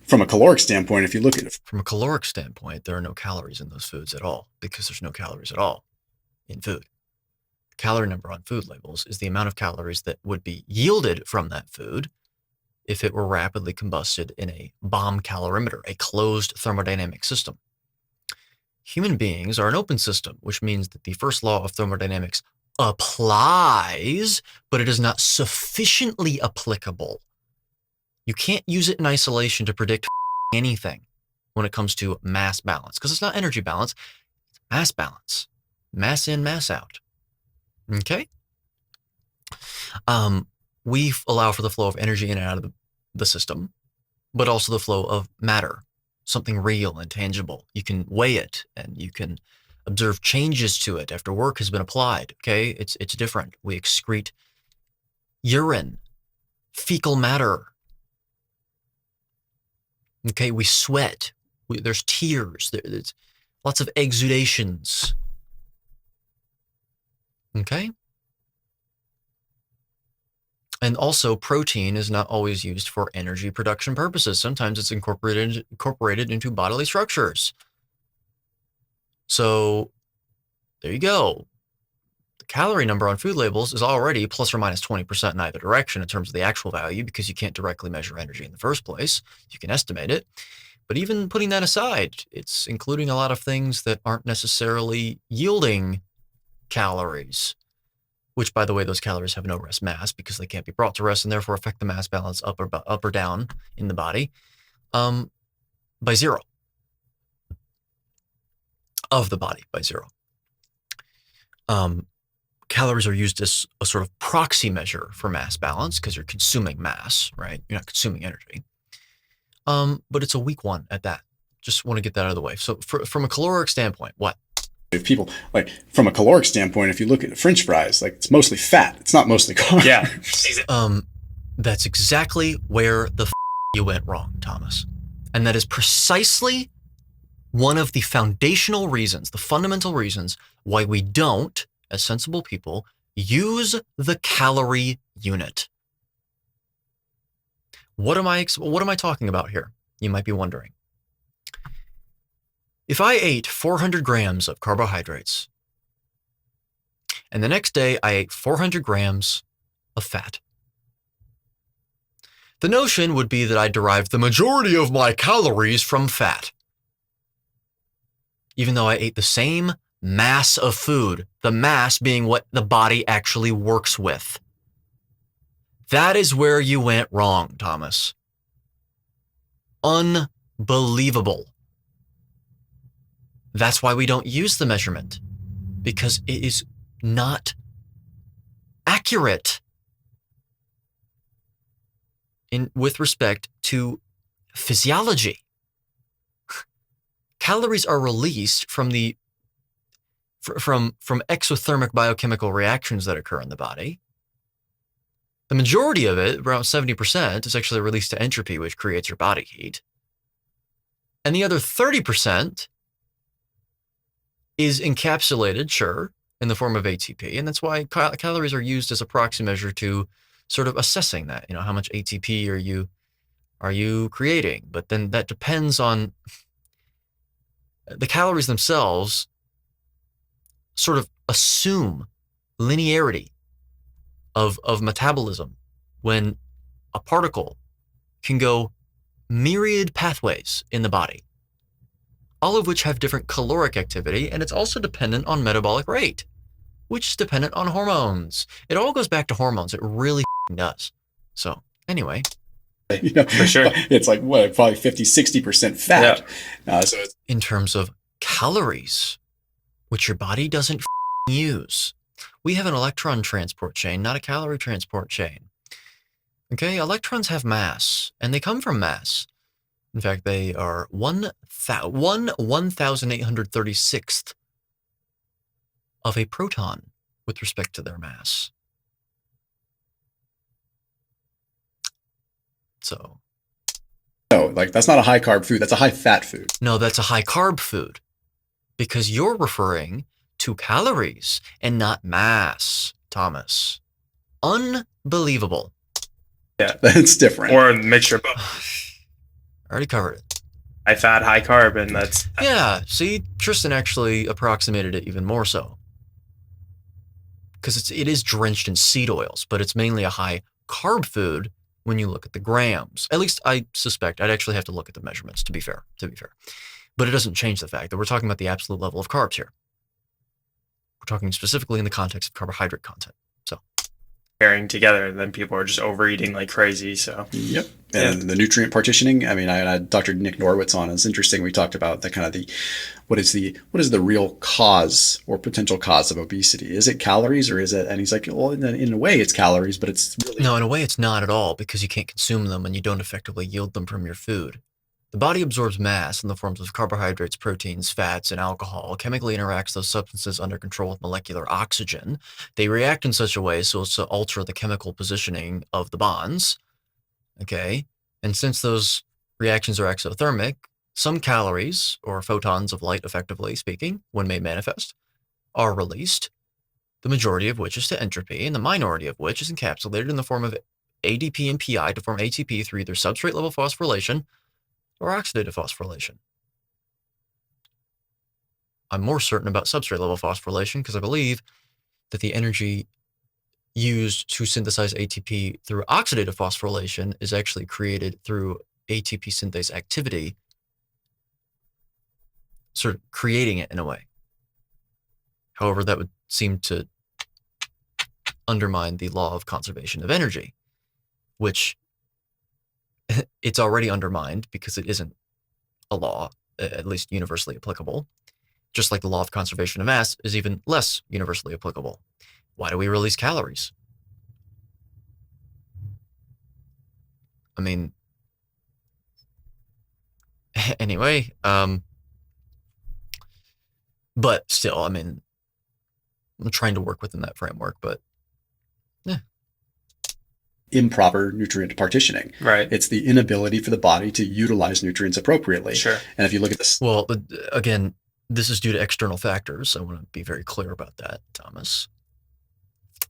from a caloric standpoint, if you look at it. From a caloric standpoint, there are no calories in those foods at all, because there's no calories at all in food. The calorie number on food labels is the amount of calories that would be yielded from that food if it were rapidly combusted in a bomb calorimeter, a closed thermodynamic system. Human beings are an open system, which means that the first law of thermodynamics applies, but it is not sufficiently applicable. You can't use it in isolation to predict anything when it comes to mass balance, because it's not energy balance, it's mass balance. Mass in, mass out. Okay? We allow for the flow of energy in and out of the system, but also the flow of matter, something real and tangible. You can weigh it and you can observe changes to it after work has been applied. Okay, it's different. We excrete urine, fecal matter. Okay, we sweat. There's tears. There's lots of exudations. Okay. And also, protein is not always used for energy production purposes. Sometimes it's incorporated into bodily structures. So there you go. The calorie number on food labels is already plus or minus 20% in either direction in terms of the actual value, because you can't directly measure energy in the first place. You can estimate it. But even putting that aside, it's including a lot of things that aren't necessarily yielding calories, which, by the way, those calories have no rest mass because they can't be brought to rest and therefore affect the mass balance up or down in the body by zero. Of the body by zero. Calories are used as a sort of proxy measure for mass balance because you're consuming mass, right? You're not consuming energy. But it's a weak one at that. Just want to get that out of the way. So from a caloric standpoint, what? If people, from a caloric standpoint, if you look at French fries, it's mostly fat. It's not mostly carbs. Yeah. That's exactly where you went wrong, Thomas. And that is precisely one of the foundational reasons, the fundamental reasons why we don't, as sensible people, use the calorie unit. What am I talking about here? You might be wondering. If I ate 400 grams of carbohydrates, and the next day I ate 400 grams of fat, the notion would be that I derived the majority of my calories from fat, even though I ate the same mass of food, the mass being what the body actually works with. That is where you went wrong, Thomas. Unbelievable. That's why we don't use the measurement, because it is not accurate with respect to physiology. Calories are released from exothermic biochemical reactions that occur in the body. The majority of it, around 70%, is actually released to entropy, which creates your body heat. And the other 30% is encapsulated, sure, in the form of ATP. And that's why calories are used as a proxy measure to sort of assessing that, how much ATP are you creating? But then that depends on the calories themselves sort of assume linearity of metabolism when a particle can go myriad pathways in the body, all of which have different caloric activity, and it's also dependent on metabolic rate, which is dependent on hormones. It all goes back to hormones. It really does. So anyway. For sure. It's like, probably 50, 60% fat. Yeah. So it's in terms of calories, which your body doesn't use. We have an electron transport chain, not a calorie transport chain. Okay, electrons have mass, and they come from mass. In fact, they are 1,836th of a proton with respect to their mass. So. No, that's not a high carb food. That's a high fat food. No, that's a high carb food, because you're referring to calories and not mass, Thomas. Unbelievable. Yeah, that's different. Or a mixture of both. I already covered it. High fat, high carb, and that's... Yeah, see, Tristan actually approximated it even more so. Because it is drenched in seed oils, but it's mainly a high carb food when you look at the grams. At least I suspect. I'd actually have to look at the measurements, to be fair. But it doesn't change the fact that we're talking about the absolute level of carbs here. We're talking specifically in the context of carbohydrate content. So pairing together, and then people are just overeating like crazy. So yep. And the nutrient partitioning. I mean, I had Dr. Nick Norwitz on. It's interesting. We talked about the kind of what is the real cause or potential cause of obesity? Is it calories, or is it? And he's like, well, in a way, it's calories, but it's really no. In a way, it's not at all, because you can't consume them and you don't effectively yield them from your food. The body absorbs mass in the forms of carbohydrates, proteins, fats, and alcohol, chemically interacts those substances under control with molecular oxygen. They react in such a way so as to alter the chemical positioning of the bonds. Okay? And since those reactions are exothermic, some calories, or photons of light, effectively speaking, when made manifest, are released, the majority of which is to entropy, and the minority of which is encapsulated in the form of ADP and PI to form ATP through either substrate-level phosphorylation or oxidative phosphorylation. I'm more certain about substrate-level phosphorylation because I believe that the energy used to synthesize ATP through oxidative phosphorylation is actually created through ATP synthase activity, sort of creating it in a way. However, that would seem to undermine the law of conservation of energy, which it's already undermined because it isn't a law, at least universally applicable, just like the law of conservation of mass is even less universally applicable. Why do we release calories? I mean, anyway, but still, I mean, I'm trying to work within that framework, but yeah. Improper nutrient partitioning. Right. It's the inability for the body to utilize nutrients appropriately. Sure. And if you look at this, well, again, this is due to external factors. I want to be very clear about that, Thomas.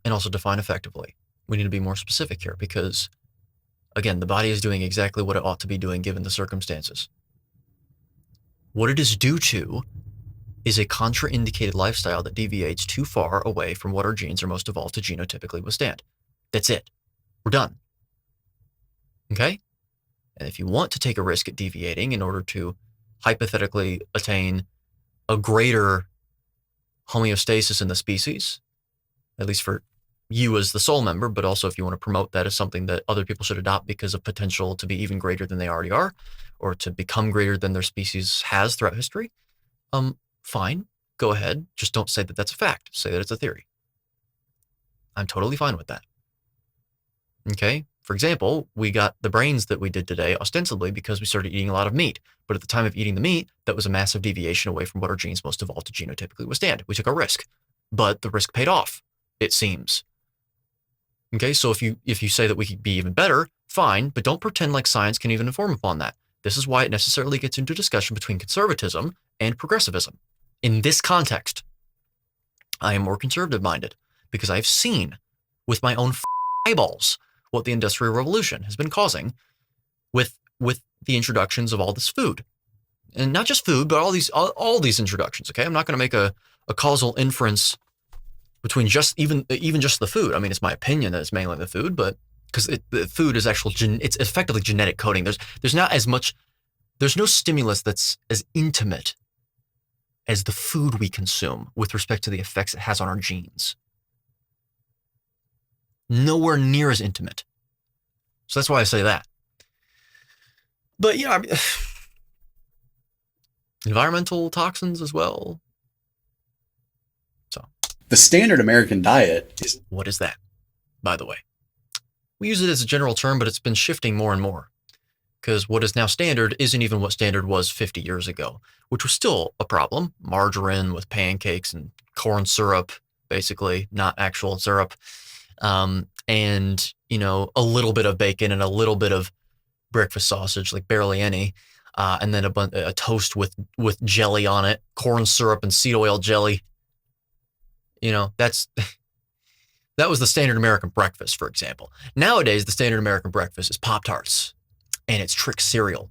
And also define effectively. We need to be more specific here because, again, the body is doing exactly what it ought to be doing given the circumstances. What it is due to is a contraindicated lifestyle that deviates too far away from what our genes are most evolved to genotypically withstand. That's it. We're done. Okay? And if you want to take a risk at deviating in order to hypothetically attain a greater homeostasis in the species, at least for you as the sole member, but also if you want to promote that as something that other people should adopt because of potential to be even greater than they already are, or to become greater than their species has throughout history, fine, go ahead. Just don't say that that's a fact. Say that it's a theory. I'm totally fine with that. Okay? For example, we got the brains that we did today ostensibly because we started eating a lot of meat. But at the time of eating the meat, that was a massive deviation away from what our genes most evolved to genotypically withstand. We took a risk, but the risk paid off, it seems. Okay, so if you say that we could be even better, fine, but don't pretend like science can even inform upon that. This is why it necessarily gets into discussion between conservatism and progressivism. In this context, I am more conservative-minded because I've seen with my own eyeballs what the Industrial Revolution has been causing with the introductions of all this food. And not just food, but all these introductions, okay? I'm not going to make a causal inference between even just the food. I mean, it's my opinion that it's mainly the food, but because the food is it's effectively genetic coding. There's not as much, there's no stimulus that's as intimate as the food we consume with respect to the effects it has on our genes. Nowhere near as intimate. So that's why I say that. But yeah, I mean, environmental toxins as well. So The standard American diet is what is that, by the way? We use it as a general term, but it's been shifting more and more. Because what is now standard isn't even what standard was 50 years ago, which was still a problem. Margarine with pancakes and corn syrup, basically, not actual syrup. And, a little bit of bacon and a little bit of breakfast sausage, like barely any. And then a toast with jelly on it, corn syrup and seed oil jelly. That was the standard American breakfast, for example. Nowadays, the standard American breakfast is Pop-Tarts, and it's Trix cereal,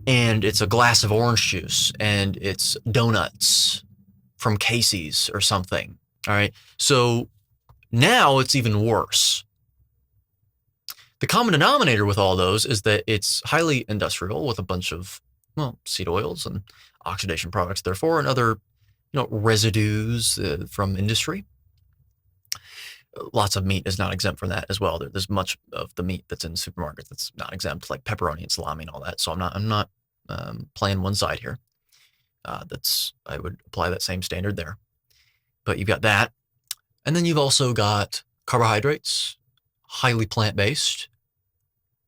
and it's a glass of orange juice, and it's donuts from Casey's or something. All right. So now it's even worse. The common denominator with all those is that it's highly industrial with a bunch of, seed oils and oxidation products, therefore, and other, residues from industry. Lots of meat is not exempt from that as well. There's much of the meat that's in supermarkets that's not exempt, like pepperoni and salami and all that. So I'm not playing one side here. I would apply that same standard there. But you've got that. And then you've also got carbohydrates, highly plant-based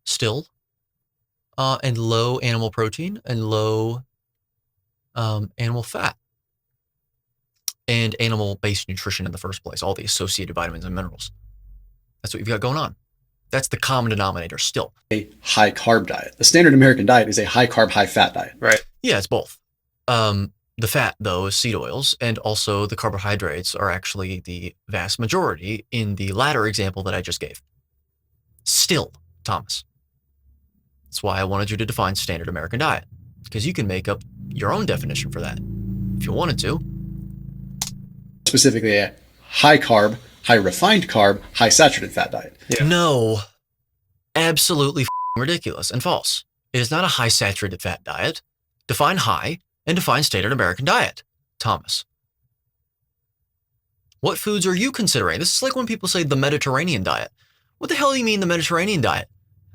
still, and low animal protein and low animal fat and animal-based nutrition in the first place, all the associated vitamins and minerals. That's what you've got going on. That's the common denominator still. a high carb diet. The standard American diet is a high carb, high fat diet. Right. Yeah, it's both. The fat, though, is seed oils, and also the carbohydrates are actually the vast majority in the latter example that I just gave. Still, Thomas. That's why I wanted you to define standard American diet, because you can make up your own definition for that if you wanted to. Specifically a high carb, high refined carb, high saturated fat diet. Yeah. No, absolutely ridiculous and false. It is not a high saturated fat diet. Define high and define standard American diet, Thomas. What foods are you considering? This is like when people say the Mediterranean diet. What the hell do you mean the Mediterranean diet?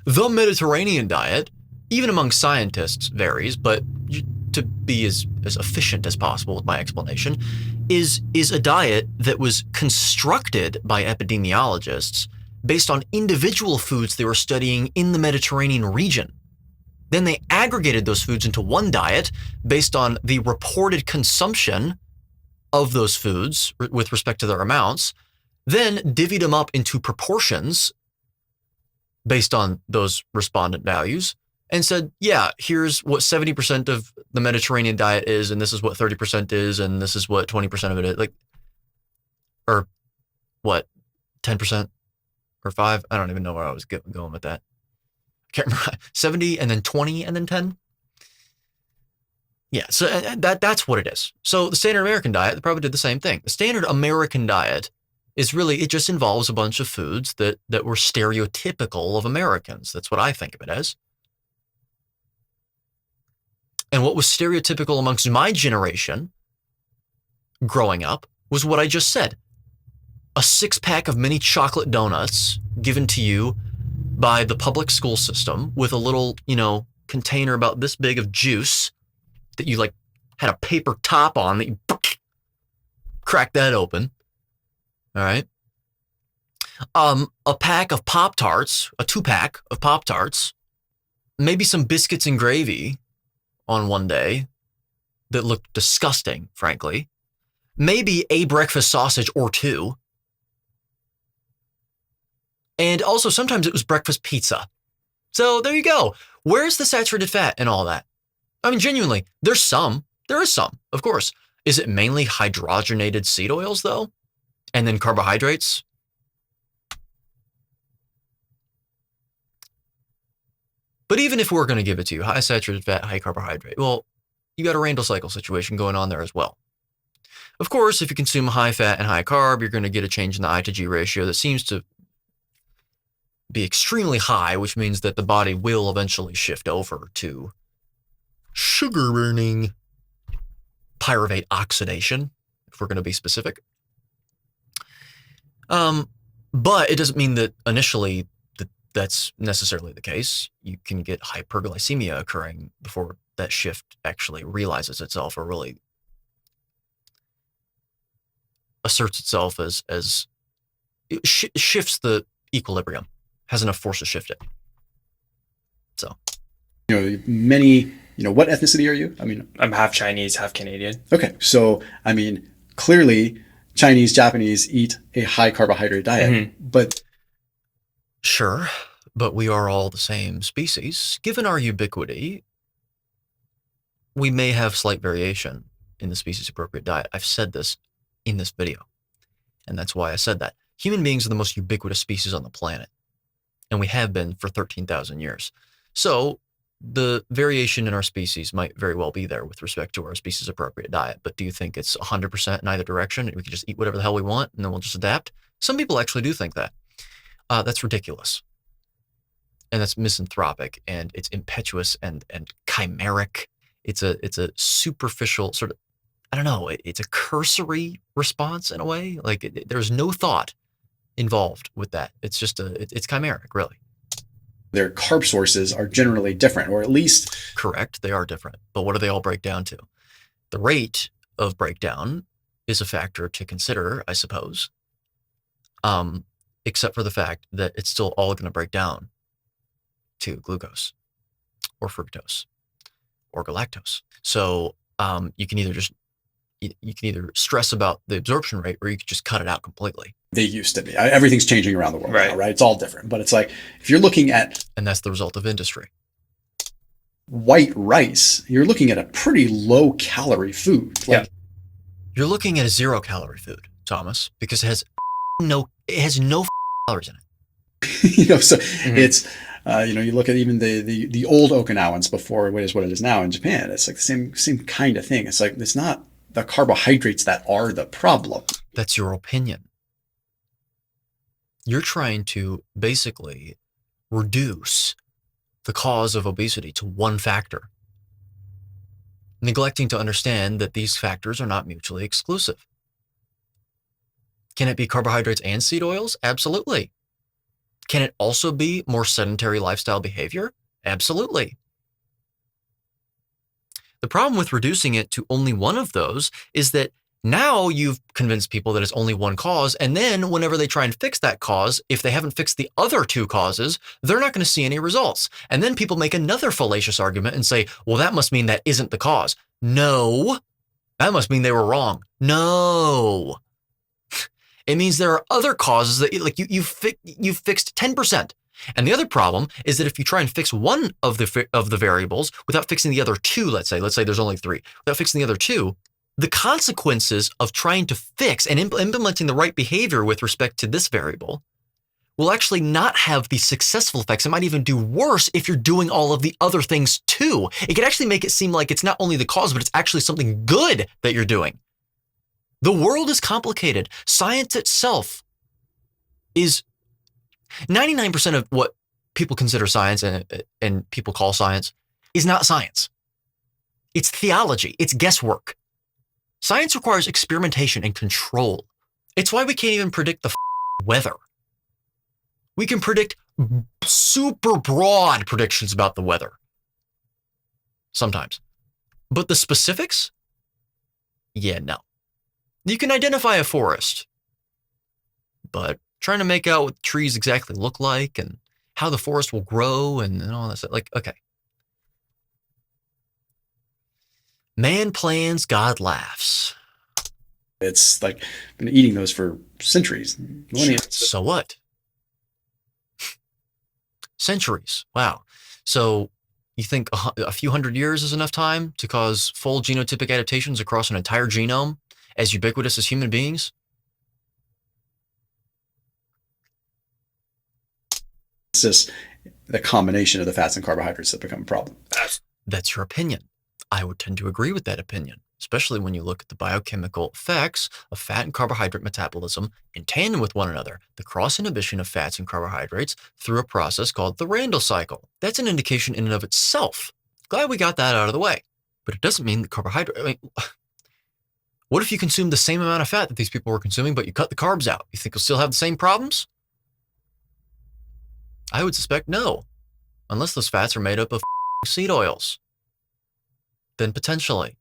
The Mediterranean diet, even among scientists, varies, but to be as efficient as possible with my explanation, is a diet that was constructed by epidemiologists based on individual foods they were studying in the Mediterranean region. Then they aggregated those foods into one diet based on the reported consumption of those foods with respect to their amounts, then divvied them up into proportions based on those respondent values, and said, yeah, here's what 70% of the Mediterranean diet is, and this is what 30% is, and this is what 20% of it is. Or what, 10% or 5? I don't even know where I was going with that. Can't remember. 70 and then 20 and then 10? Yeah, so that's what it is. So the standard American diet probably did the same thing. The standard American diet is really, it just involves a bunch of foods that were stereotypical of Americans. That's what I think of it as. And what was stereotypical amongst my generation growing up was what I just said. A 6-pack of mini chocolate donuts given to you by the public school system with a little, container about this big of juice that you like had a paper top on that you crack that open. All right. A pack of Pop-Tarts, a 2-pack of Pop-Tarts, maybe some biscuits and gravy on one day that looked disgusting, frankly. Maybe a breakfast sausage or two. And also sometimes it was breakfast pizza. So there you go. Where's the saturated fat and all that? I mean, genuinely, there is some, of course. Is it mainly hydrogenated seed oils though? And then carbohydrates? But even if we're going to give it to you, high saturated fat, high carbohydrate, well, you got a Randall cycle situation going on there as well. Of course, if you consume high fat and high carb, you're going to get a change in the I to G ratio that seems to be extremely high, which means that the body will eventually shift over to sugar burning, pyruvate oxidation, if we're going to be specific. But it doesn't mean that initially that's necessarily the case. You can get hyperglycemia occurring before that shift actually realizes itself or really asserts itself as it shifts the equilibrium, has enough force to shift it. So, many, what ethnicity are you? I mean, I'm half Chinese, half Canadian. Okay. So, I mean, clearly Chinese, Japanese eat a high carbohydrate diet, but. Sure, but we are all the same species. Given our ubiquity, we may have slight variation in the species appropriate diet. I've said this in this video, and that's why I said that. Human beings are the most ubiquitous species on the planet, and we have been for 13,000 years. So the variation in our species might very well be there with respect to our species appropriate diet, but do you think it's 100% in either direction? We can just eat whatever the hell we want and then we'll just adapt? Some people actually do think that. That's ridiculous. And that's misanthropic, and it's impetuous and chimeric. It's a superficial sort of, I don't know, it's a cursory response in a way. Like there's no thought involved with that. It's just it's chimeric, really. Their carb sources are generally different, or at least. Correct, they are different. But what do they all break down to? The rate of breakdown is a factor to consider, I suppose. Except for the fact that it's still all going to break down to glucose or fructose or galactose. So you can either stress about the absorption rate, or you could just cut it out completely. They used to be. Everything's changing around the world now, right? It's all different. But it's like, if you're looking at. And that's the result of industry. White rice, you're looking at a pretty low calorie food. Yeah. You're looking at a 0-calorie food, Thomas, because it has no calories in it. So it's, you look at even the old Okinawans before what it is now in Japan. It's like the same kind of thing. It's like, it's not the carbohydrates that are the problem. That's your opinion. You're trying to basically reduce the cause of obesity to one factor, neglecting to understand that these factors are not mutually exclusive. Can it be carbohydrates and seed oils? Absolutely. Can it also be more sedentary lifestyle behavior? Absolutely. The problem with reducing it to only one of those is that now you've convinced people that it's only one cause, and then whenever they try and fix that cause, if they haven't fixed the other two causes, they're not going to see any results. And then people make another fallacious argument and say, well, that must mean that isn't the cause. No, that must mean they were wrong. No. It means there are other causes that, like, you've fixed 10%. And the other problem is that if you try and fix one of the variables without fixing the other two, let's say there's only 3, without fixing the other 2, the consequences of trying to fix and implementing the right behavior with respect to this variable will actually not have the successful effects. It might even do worse if you're doing all of the other things too. It can actually make it seem like it's not only the cause, but it's actually something good that you're doing. The world is complicated. Science itself is 99% of what people consider science and people call science is not science. It's theology. It's guesswork. Science requires experimentation and control. It's why we can't even predict the weather. We can predict super broad predictions about the weather sometimes. But the specifics? Yeah, no. You can identify a forest, but trying to make out what trees exactly look like and how the forest will grow and all that stuff, like, okay. Man plans, God laughs. It's like been eating those for centuries, millennia. So what? Centuries. Wow. So you think a few hundred years is enough time to cause full genotypic adaptations across an entire genome as ubiquitous as human beings? It's just the combination of the fats and carbohydrates that become a problem. That's your opinion. I would tend to agree with that opinion, especially when you look at the biochemical effects of fat and carbohydrate metabolism in tandem with one another, the cross inhibition of fats and carbohydrates through a process called the Randle cycle. That's an indication in and of itself. Glad we got that out of the way. But it doesn't mean that what if you consume the same amount of fat that these people were consuming, but you cut the carbs out? You think you'll still have the same problems? I would suspect no, unless those fats are made up of seed oils. Then potentially.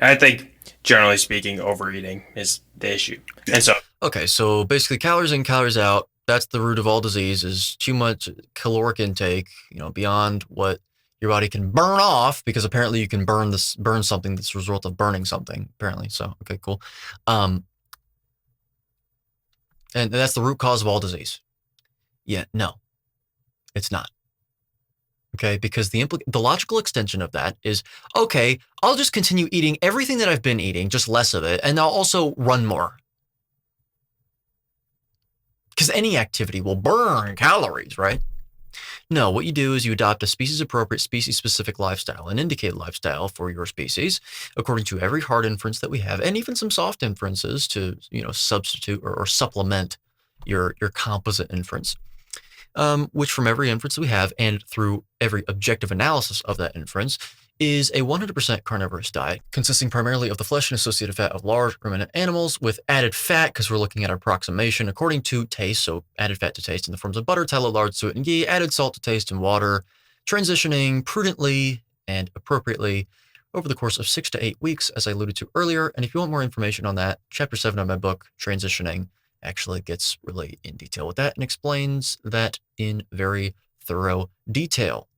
I think, generally speaking, overeating is the issue. And so, okay, so basically calories in, calories out, that's the root of all disease, is too much caloric intake, beyond what your body can burn off, because apparently you can burn something that's a result of burning something, apparently. So, okay, cool. And that's the root cause of all disease. Yeah, no, it's not. Okay, because the logical extension of that is, okay, I'll just continue eating everything that I've been eating, just less of it, and I'll also run more. Because any activity will burn calories, right? No, what you do is you adopt a species-appropriate, species-specific lifestyle, an indicated lifestyle for your species, according to every hard inference that we have, and even some soft inferences to, substitute or supplement your composite inference. Which from every inference we have and through every objective analysis of that inference is a 100% carnivorous diet consisting primarily of the flesh and associated fat of large ruminant animals with added fat, because we're looking at approximation according to taste, so added fat to taste in the forms of butter, tallow, lard, suet, and ghee, added salt to taste and water, transitioning prudently and appropriately over the course of 6 to 8 weeks, as I alluded to earlier. And if you want more information on that, chapter 7 of my book, Transitioning, actually gets really in detail with that and explains that in very thorough detail.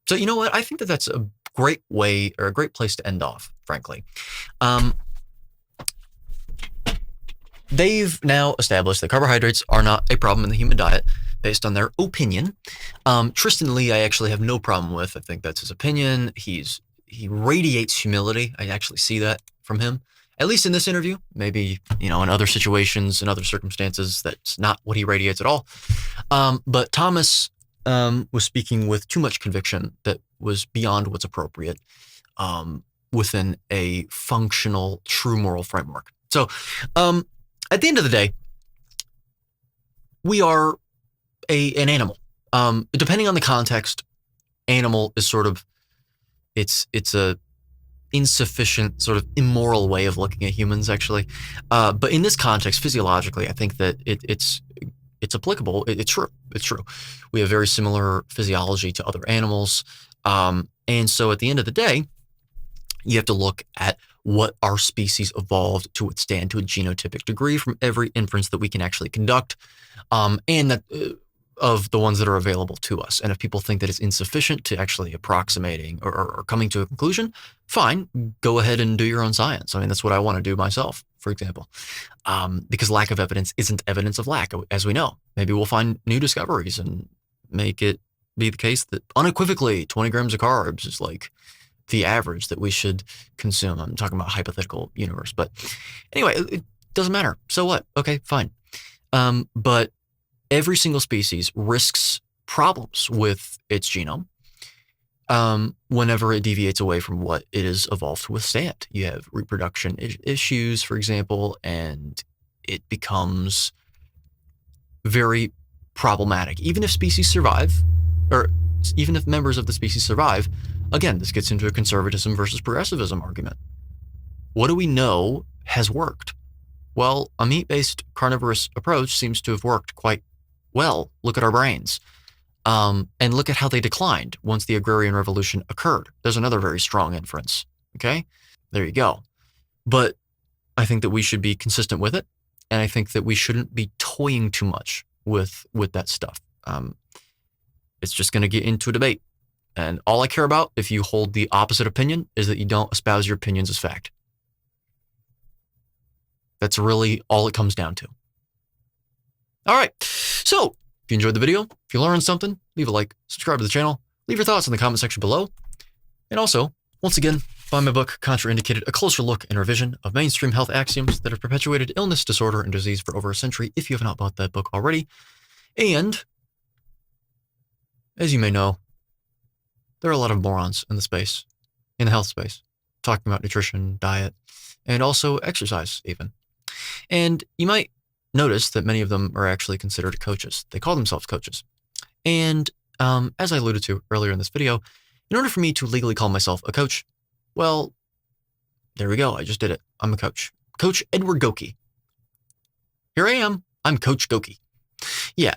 So you know what? I think that that's a great way or a great place to end off, frankly. They've now established that carbohydrates are not a problem in the human diet based on their opinion. Tristan Lee, I actually have no problem with. I think that's his opinion. He radiates humility. I actually see that from him. At least in this interview, maybe, in other situations, in other circumstances, that's not what he radiates at all. But Thomas was speaking with too much conviction that was beyond what's appropriate within a functional, true moral framework. So at the end of the day, we are an animal. Depending on the context, animal is sort of, it's a insufficient, sort of immoral way of looking at humans, actually. But in this context, physiologically, I think that it's applicable. It's true. It's true. We have very similar physiology to other animals. And so at the end of the day, you have to look at what our species evolved to withstand to a genotypic degree from every inference that we can actually conduct, and that of the ones that are available to us. And if people think that it's insufficient to actually approximating or coming to a conclusion, fine, go ahead and do your own science. I mean, that's what I want to do myself, for example, because lack of evidence isn't evidence of lack, as we know. Maybe we'll find new discoveries and make it be the case that unequivocally 20 grams of carbs is like the average that we should consume. I'm talking about a hypothetical universe, but anyway, it doesn't matter. So what? Okay, fine. But every single species risks problems with its genome whenever it deviates away from what it is evolved to withstand. You have reproduction issues, for example, and it becomes very problematic. Even if species survive, or even if members of the species survive, again, this gets into a conservatism versus progressivism argument. What do we know has worked? Well, a meat-based carnivorous approach seems to have worked quite well. Look at our brains. And look at how they declined once the agrarian revolution occurred. There's another very strong inference. Okay? There you go. But I think that we should be consistent with it. And I think that we shouldn't be toying too much with that stuff. It's just going to get into a debate. And all I care about, if you hold the opposite opinion, is that you don't espouse your opinions as fact. That's really all it comes down to. All right. So if you enjoyed the video, if you learned something, leave a like, subscribe to the channel, leave your thoughts in the comment section below. And also, once again, find my book, Contraindicated, a closer look and revision of mainstream health axioms that have perpetuated illness, disorder, and disease for over a century, if you have not bought that book already. And, as you may know, there are a lot of morons in the health space, talking about nutrition, diet, and also exercise even. And you might notice that many of them are actually considered coaches. They call themselves coaches. And as I alluded to earlier in this video, in order for me to legally call myself a coach, well, there we go. I just did it. I'm a coach. Coach Edward Goki. Here I am. I'm Coach Goki. Yeah.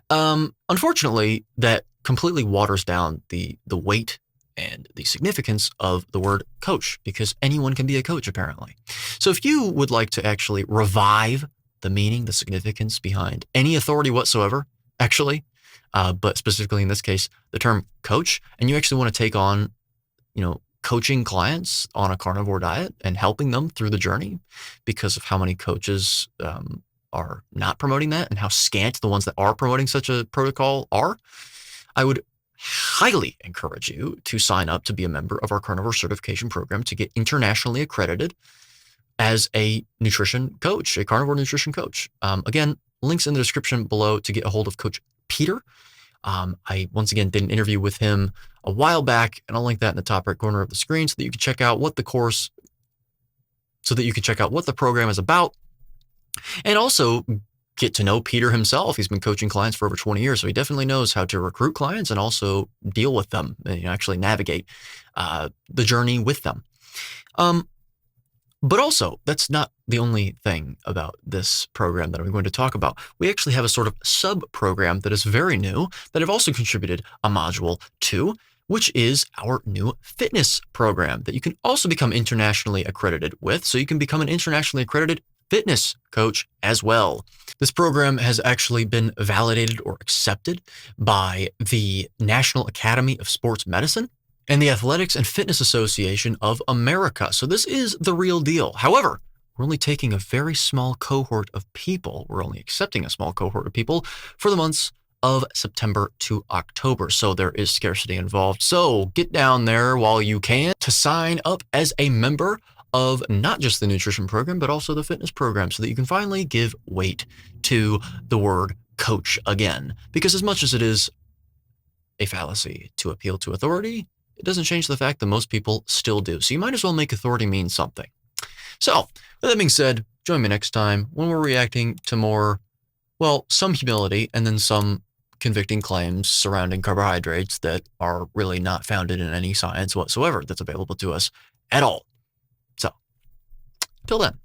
Unfortunately, that completely waters down the weight and the significance of the word coach, because anyone can be a coach, apparently. So if you would like to actually revive the meaning, the significance behind any authority whatsoever, actually, but specifically in this case, the term coach, and you actually want to take on, coaching clients on a carnivore diet and helping them through the journey because of how many coaches are not promoting that and how scant the ones that are promoting such a protocol are, I would highly encourage you to sign up to be a member of our carnivore certification program to get internationally accredited as a nutrition coach, a carnivore nutrition coach. Again, links in the description below to get a hold of Coach Peter. I, once again, did an interview with him a while back, and I'll link that in the top right corner of the screen so that you can check out what the program is about, and also get to know Peter himself. He's been coaching clients for over 20 years, so he definitely knows how to recruit clients and also deal with them and actually navigate the journey with them. But also, that's not the only thing about this program that I'm going to talk about. We actually have a sort of sub-program that is very new that I've also contributed a module to, which is our new fitness program that you can also become internationally accredited with. So you can become an internationally accredited fitness coach as well. This program has actually been validated or accepted by the National Academy of Sports Medicine and the Athletics and Fitness Association of America. So this is the real deal. However, we're only taking a very small cohort of people. We're only accepting a small cohort of people for the months of September to October. So there is scarcity involved. So get down there while you can to sign up as a member of not just the nutrition program, but also the fitness program so that you can finally give weight to the word coach again. Because as much as it is a fallacy to appeal to authority, it doesn't change the fact that most people still do. So you might as well make authority mean something. So with that being said, join me next time when we're reacting to more, some humility and then some convicting claims surrounding carbohydrates that are really not founded in any science whatsoever that's available to us at all. So, till then.